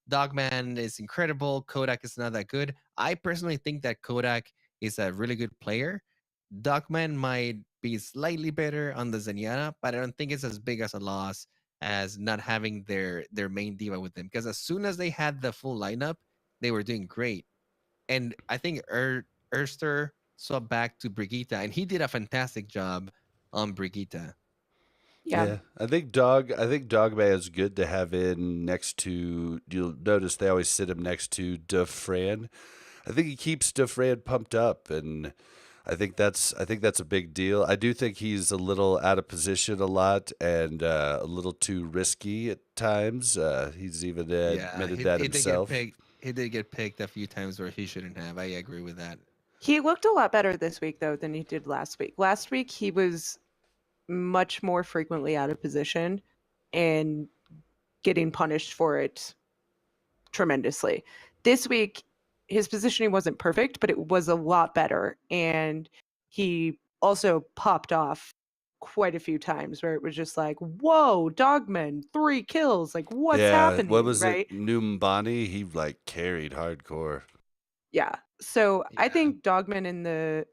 Dogman is incredible. Kodak is not that good. I personally think that Kodak is a really good player. Dogman might be slightly better on the Zenyatta, but I don't think it's as big as a loss as not having their main diva with them. Because as soon as they had the full lineup, they were doing great. And I think Erster swapped back to Brigitte, and he did a fantastic job on Brigitte. Yeah. I think Dogman is good to have in next to. You'll notice they always sit him next to DeFran. I think he keeps DeFran pumped up, and I think that's a big deal. I do think he's a little out of position a lot and a little too risky at times. He's even Yeah, admitted that he did get himself. picked. He did get picked a few times where he shouldn't have. I agree with that. He looked a lot better this week, though, than he did last week. Last week, he was much more frequently out of position and getting punished for it tremendously. This week, his positioning wasn't perfect, but it was a lot better. And he also popped off quite a few times where it was just like, whoa, Dogman, 3 kills. Like, what's happening? What was right? it? Numbani, he like carried hardcore. Yeah. So I Yeah. think Dogman in the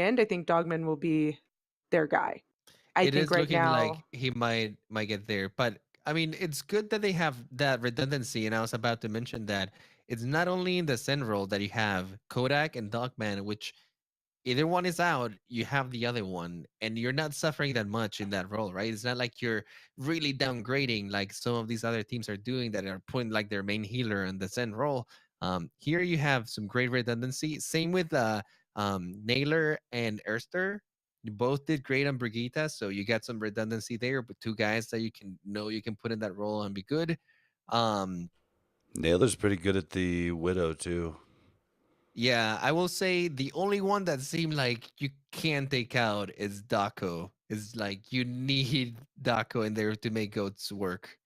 end, I think Dogman will be their guy. I It think is right looking now, like he might get there, but I mean, it's good that they have that redundancy. And I was about to mention that it's not only in the Zen role that you have Kodak and Dogman, which either one is out, you have the other one, and you're not suffering that much in that role, right? It's not like you're really downgrading like some of these other teams are doing that are putting like their main healer in the Zen role. Here you have some great redundancy. Same with Naylor and Erster. You both did great on Brigitte, so you got some redundancy there, but two guys that you can put in that role and be good. Um, Naylor's pretty good at the Widow too. Yeah, I will say the only one that seemed like you can't take out is Daco. Is like you need Daco in there to make goats work.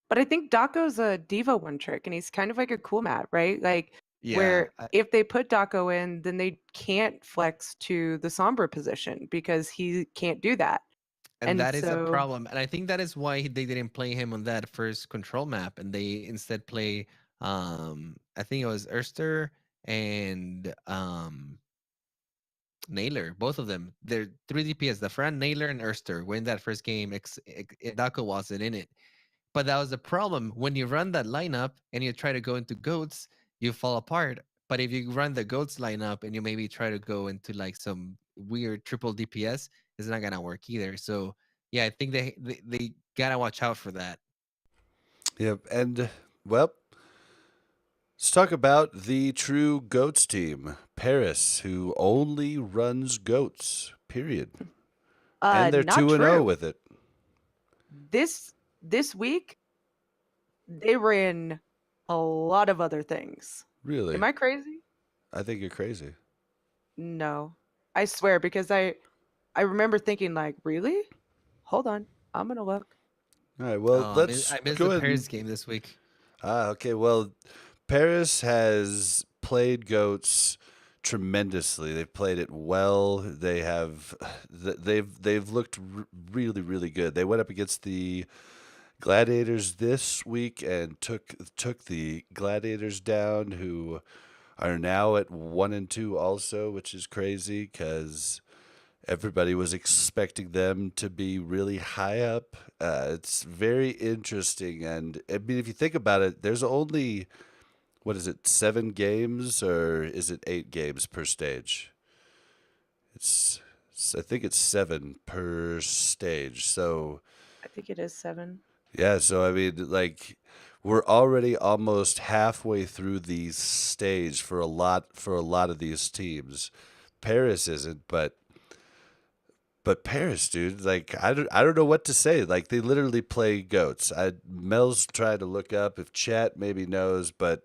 but I think Daco's a diva one trick, and he's kind of like a cool mat, right? Like Yeah, where if they put Daco in, then they can't flex to the Sombra position because he can't do that. and And that is a so problem. And I think that is why they didn't play him on that first control map, and they instead play I think it was Erster and Naylor, both of them. They're 3 DPS. The Fran, Naylor, and Erster were in that first game. Daco wasn't in it. But that was the problem. When you run that lineup and you try to go into goats, you fall apart. But if you run the goats lineup and you maybe try to go into like some weird triple DPS, it's not gonna work either. So yeah, I think they gotta watch out for that. Yep, and well, let's talk about the true goats team, Paris, who only runs goats. Period. And they're not 2-0 true. with it. This week they ran a lot of other things. Really? Am I crazy? I think you're crazy. No. I swear, because I remember thinking like, really? Hold on. I'm gonna look. All right, well, Oh, let's I missed go the ahead. Paris game this week. Okay, well, Paris has played goats tremendously. They've played it well. They've looked really really good. They went up against the Gladiators this week and took the Gladiators down, who are now at 1-2 also, which is crazy because everybody was expecting them to be really high up. It's very interesting, and I mean, if you think about it, there's only what is it, 7 games or is it 8 games per stage? I think it's 7 per stage. So I think it is 7. yeah, so I mean, like, we're already almost halfway through the stage for a lot of these teams. Paris isn't, but Paris, dude, like I don't know what to say. Like they literally play goats. Mel's trying to look up if chat maybe knows, but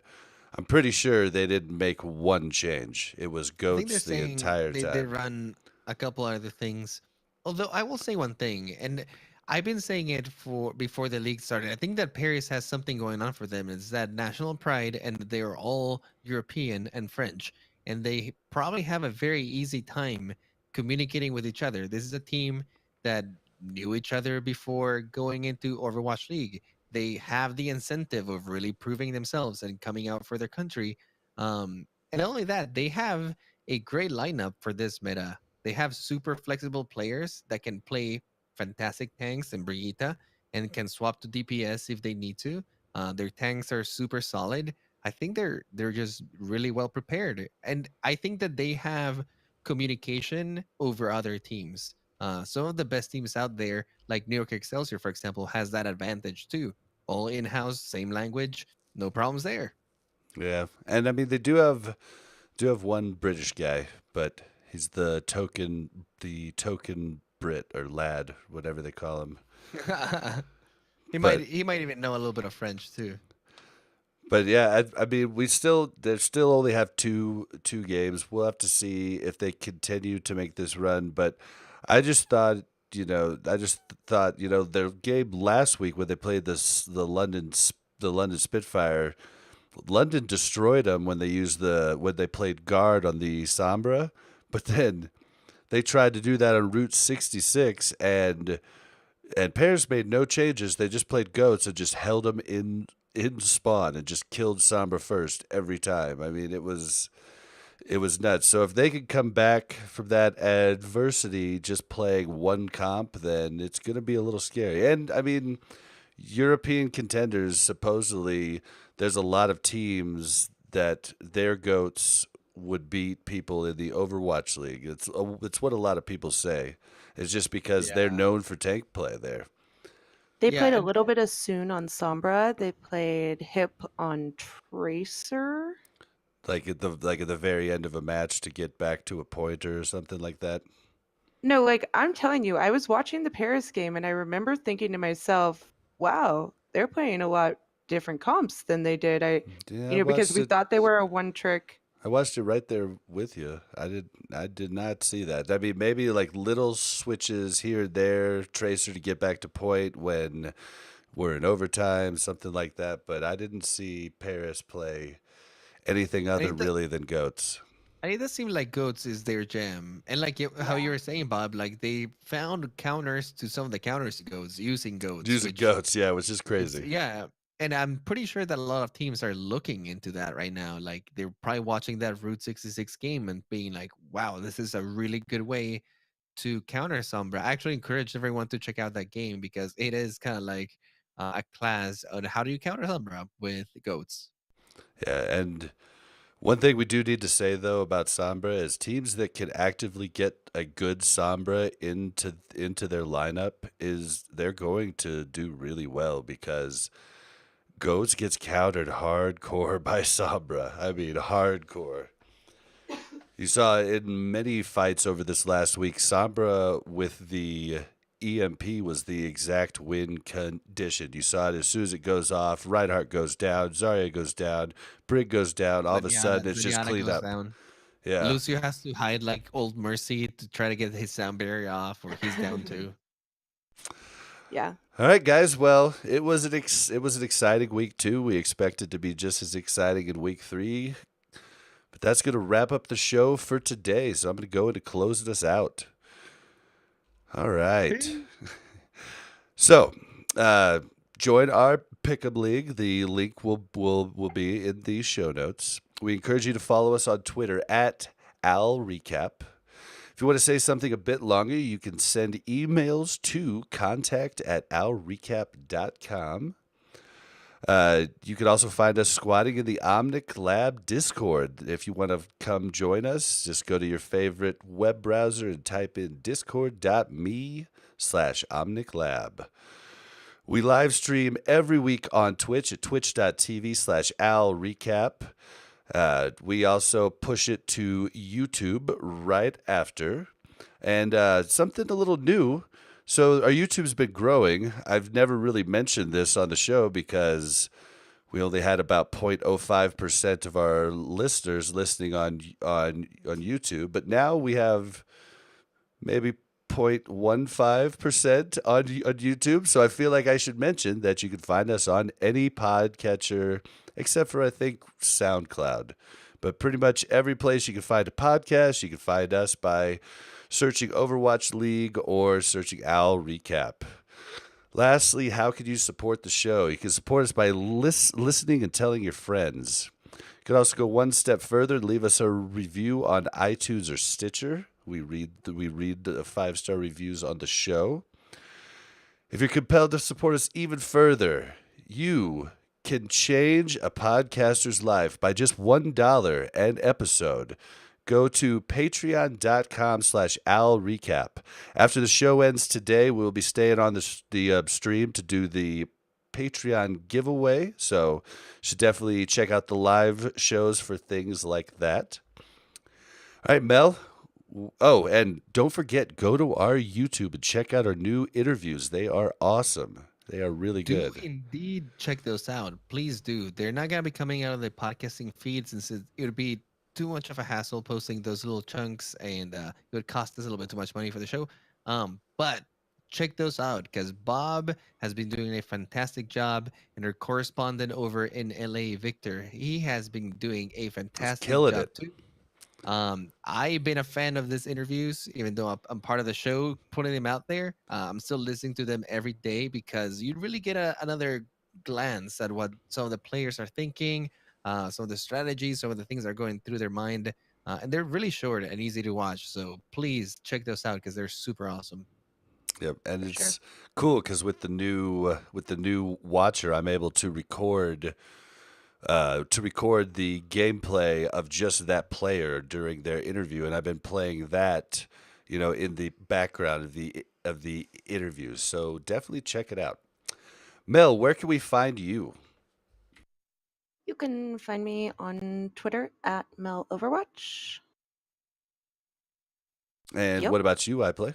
I'm pretty sure they didn't make one change. It was I think they're goats the saying entire they time. run a couple other things. Although I will say one thing, and I've been saying it for before the league started. I think that Paris has something going on for them. It's that national pride, and they are all European and French, and they probably have a very easy time communicating with each other. This is a team that knew each other before going into Overwatch League. They have the incentive of really proving themselves and coming out for their country. And not only that, they have a great lineup for this meta. They have super flexible players that can play fantastic tanks and Brigitte and can swap to DPS if they need to. Their tanks are super solid. I think they're just really well prepared, and I think that they have communication over other teams. Some of the best teams out there, like New York Excelsior, for example, has that advantage too. All in-house, same language, no problems there. Yeah, and I mean they do have one British guy, but he's the token Brit or lad, whatever they call him. he might But he might even know a little bit of French too. yeah, I mean they still only have two games. We'll have to see if they continue to make this run. But I just thought their game last week when they played the London Spitfire. London destroyed them when they played guard on the Sombra, but then they tried to do that on Route 66, and Paris made no changes. They just played goats and just held them in spawn and just killed Sombra first every time. I mean, it was nuts. So if they could come back from that adversity just playing one comp, then it's going to be a little scary. And I mean, European contenders, supposedly there's a lot of teams that their goats would beat people in the Overwatch League. It's what a lot of people say. It's just because they're Yeah. known for tank play there. They Yeah, played a and little bit of Soon on Sombra. They played Hip on Tracer. Like at the very end of a match to get back to a pointer or something like that. No, like I'm telling you, I was watching the Paris game and I remember thinking to myself, wow, they're playing a lot different comps than they did. Yeah, I Because watched we it. thought they were a one trick. I watched it right there with you. I did not see that. I mean, maybe like little switches here and there, tracer to get back to point when we're in overtime, something like that. But I didn't see Paris play anything other it, do- really than goats. and it does seem like goats is their jam. And like how you were saying, Bob, like they found counters to some of the counters to goats using goats, Using which goats, yeah, it was just it's crazy. yeah. And I'm pretty sure that a lot of teams are looking into that right now. Like they're probably watching that Route 66 game and being like, wow, this is a really good way to counter Sombra. I actually encourage everyone to check out that game because it is kind of like a class on how do you counter Sombra with goats. Yeah, and one thing we do need to say though about Sombra is teams that can actively get a good Sombra into their lineup is they're going to do really well because Goats gets countered hardcore by Sombra. I mean, hardcore. You saw in many fights over this last week, Sombra with the EMP was the exact win condition. You saw it as soon as it goes off, Reinhardt goes down, Zarya goes down, Brig goes down. All of a sudden, it's just Zenyatta cleaned goes up. down. Yeah. Lucio has to hide like old Mercy to try to get his sound barrier off, or he's down too. Yeah. All right, guys. Well, it was an exciting week too. We expect it to be just as exciting in week 3. But that's going to wrap up the show for today. So I'm going to go into closing us out. All right. So, join our Pick'em League. The link will be in the show notes. We encourage you to follow us on Twitter at AlRecap. If you want to say something a bit longer, you can send emails to contact@alrecap.com. You can also find us squatting in the Omnic Lab Discord. If you want to come join us, just go to your favorite web browser and type in discord.me/OmnicLab. We live stream every week on Twitch at twitch.tv/AlRecap. We also push it to YouTube right after. And something a little new. So our YouTube's been growing. I've never really mentioned this on the show because we only had about 0.05% of our listeners listening on YouTube, but now we have maybe 0.15% on YouTube. So I feel like I should mention that you can find us on any podcatcher except for, I think, SoundCloud. But pretty much every place you can find a podcast, you can find us by searching Overwatch League or searching Owl Recap. Lastly, how can you support the show? You can support us by listening and telling your friends. You can also go one step further and leave us a review on iTunes or Stitcher. We read the 5-star reviews on the show. If you're compelled to support us even further, you can change a podcaster's life by just $1 an episode. Go to patreon.com/owlrecap. After the show ends today, we'll be staying on the stream to do the Patreon giveaway. So you should definitely check out the live shows for things like that. All right, Mel. Oh, and don't forget, go to our YouTube and check out our new interviews. They are awesome. They are really Do good. indeed check those out. Please do. They're not gonna be coming out of the podcasting feed since it would be too much of a hassle posting those little chunks, and it would cost us a little bit too much money for the show. But check those out because Bob has been doing a fantastic job, and our correspondent over in LA, Victor, he has been doing a fantastic killing job it. too. I've been a fan of these interviews, even though I'm part of the show, putting them out there. I'm still listening to them every day because you really get another glance at what some of the players are thinking, some of the strategies, some of the things that are going through their mind. And they're really short and easy to watch. So please check those out because they're super awesome. Yep, and For it's sure. cool because with the new watcher, I'm able to record the gameplay of just that player during their interview, and I've been playing that, in the background of the interviews. So definitely check it out. Mel, where can we find you? You can find me on Twitter at Mel Overwatch. And Yep. what about you, iPlay?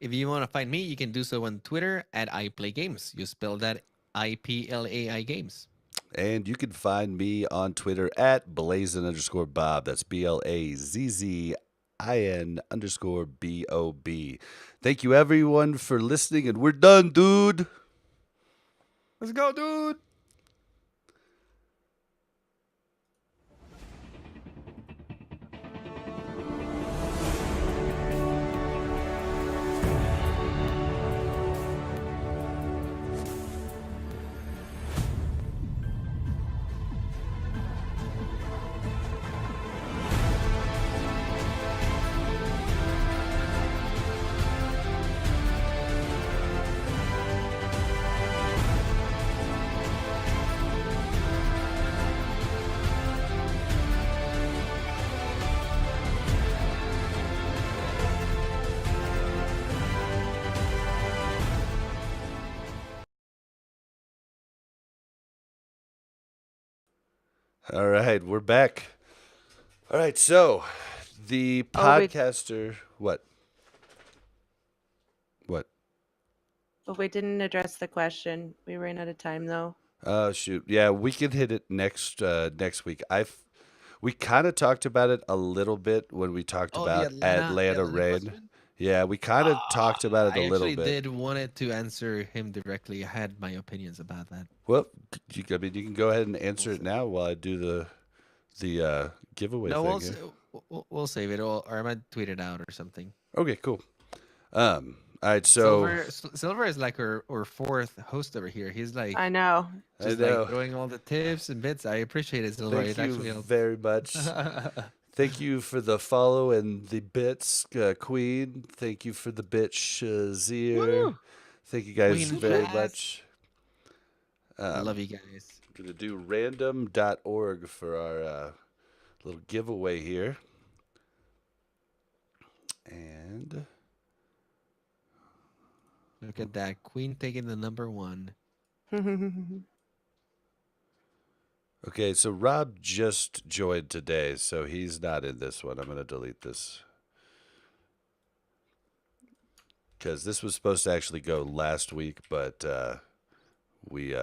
If you want to find me, you can do so on Twitter at iPlayGames. You spell that IPLAI Games. And you can find me on Twitter at Blazin_Bob. That's BLAZZIN_BOB. Thank you, everyone, for listening, and we're done, dude. Let's go, dude. All right, we're back. All right, so the Oh, wait. podcaster, what? What? But we didn't address the question. We ran out of time, though. Oh shoot, yeah, we can hit it next week. We kind of talked about it a little bit when we talked Oh, the about Atlanta Atlanta Rain. question. Yeah, we kind of talked about it a I little actually bit. did wanted to answer him directly. I had my opinions about that. Well, you can go ahead and answer We'll it now while I do the giveaway No, thing. we'll save it, or I might tweet it out or something. Okay, cool. All right, so Silver is like our fourth host over here. He's like I know. I just know. like throwing all the tips and bits. I appreciate it, Silver. Thank It you actually helps. very much. Thank you for the follow and the bits, Queen. Thank you for the bit, Shazir. Woo! Thank you guys Queen very Blast. much. I love you guys. I'm going to do random.org for our little giveaway here. And Look at that. Queen taking the number one. Okay, so Rob just joined today, so he's not in this one. I'm going to delete this. Because this was supposed to actually go last week, but we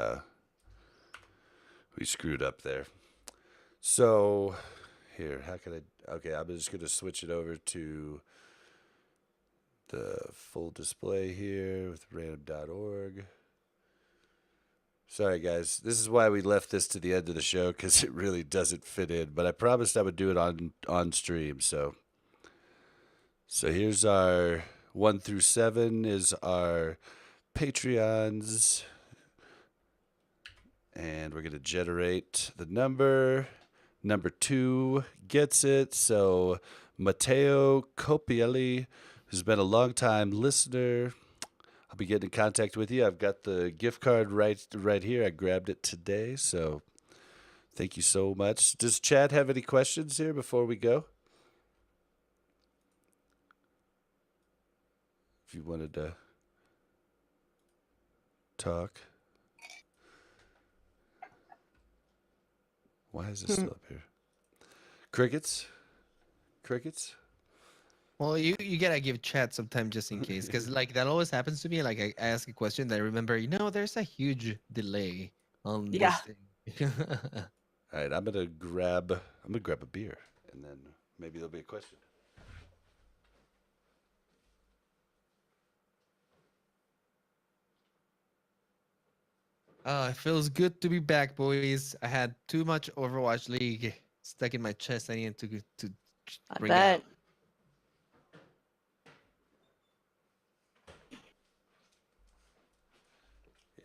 screwed up there. So, here, how can I... Okay, I'm just going to switch it over to the full display here with random.org. Sorry, guys. This is why we left this to the end of the show, because it really doesn't fit in. But I promised I would do it on stream. So here's our 1 through 7 is our Patreons. And we're going to generate the number. Number 2 gets it. So Matteo Copielli, who's been a long-time listener, I'll be getting in contact with you. I've got the gift card right here. I grabbed it today, so thank you so much. Does Chad have any questions here before we go? If you wanted to talk. Why is this still up here? Crickets? Crickets? Well, you gotta give chat some time just in case, because like that always happens to me. Like I ask a question, that I remember, there's a huge delay on Yeah. this thing. All right, I'm gonna grab a beer, and then maybe there'll be a question. It feels good to be back, boys. I had too much Overwatch League stuck in my chest. I needed to I bring bet. out.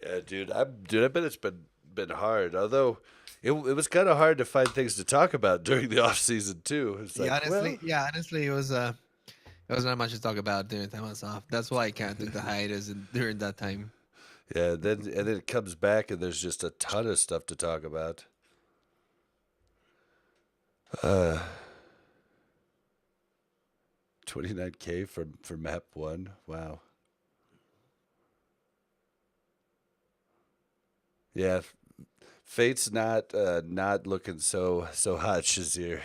Yeah, dude, I bet it's been hard. Although it was kind of hard to find things to talk about during the off season too. It's like, Honestly, it was not much to talk about during the time I was off. That's why I kind of took the hiatus during that time. yeah. Then it comes back and there's just a ton of stuff to talk about. 29K for map 1. Wow. Yeah, Fate's not looking so hot, Shazir.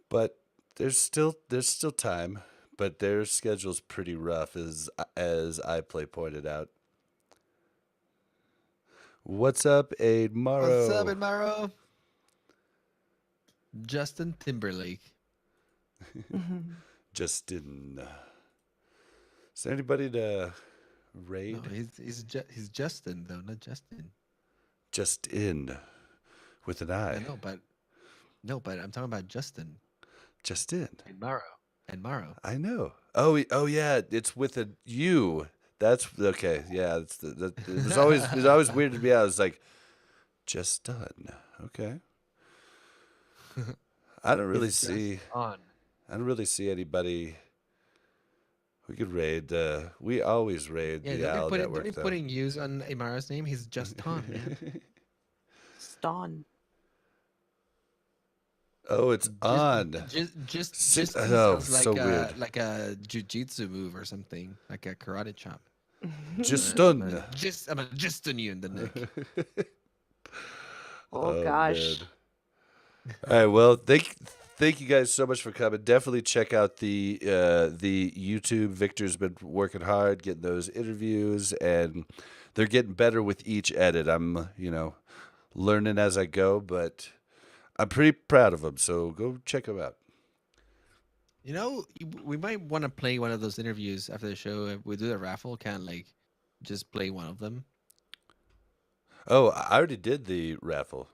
But there's still time. But their schedule's pretty rough, as iPlay pointed out. What's up, Admaro? What's up, Admaro? Justin Timberlake. Justin. Is there anybody to raid? No, he's Justin though, not Justin. Justin, with an I. But I'm talking about Justin. Justin. Admaro. I know. Oh yeah, it's with a U. That's okay. Yeah, it was always weird to me. I was like, just done. Okay. I don't really see anybody. We could raid. We always raid the Owl Network. Don't be putting U's on Admaro's name. He's just on, man. Ston. Oh, it's on. Just oh, sounds like so weird. like a jujitsu move or something, like a karate chop. Just done. I'm gonna just on you in the neck. Oh gosh. Man. All right. Well, thank you guys so much for coming. Definitely check out the YouTube. Victor's been working hard getting those interviews, and they're getting better with each edit. I'm learning as I go, but I'm pretty proud of them. So go check them out. We might want to play one of those interviews after the show. If we do the raffle, kind of like just play one of them. Oh, I already did the raffle.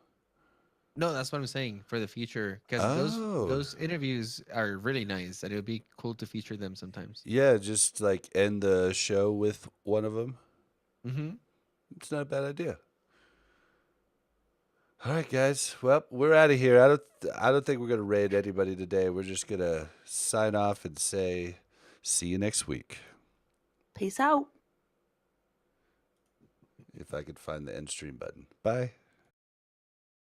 No, that's what I'm saying for the future, because those interviews are really nice, and it would be cool to feature them sometimes. Yeah, just like end the show with one of them. Mm-hmm. It's not a bad idea. All right, guys. Well, we're out of here. I don't think we're gonna raid anybody today. We're just gonna sign off and say, see you next week. Peace out. If I could find the end stream button. Bye.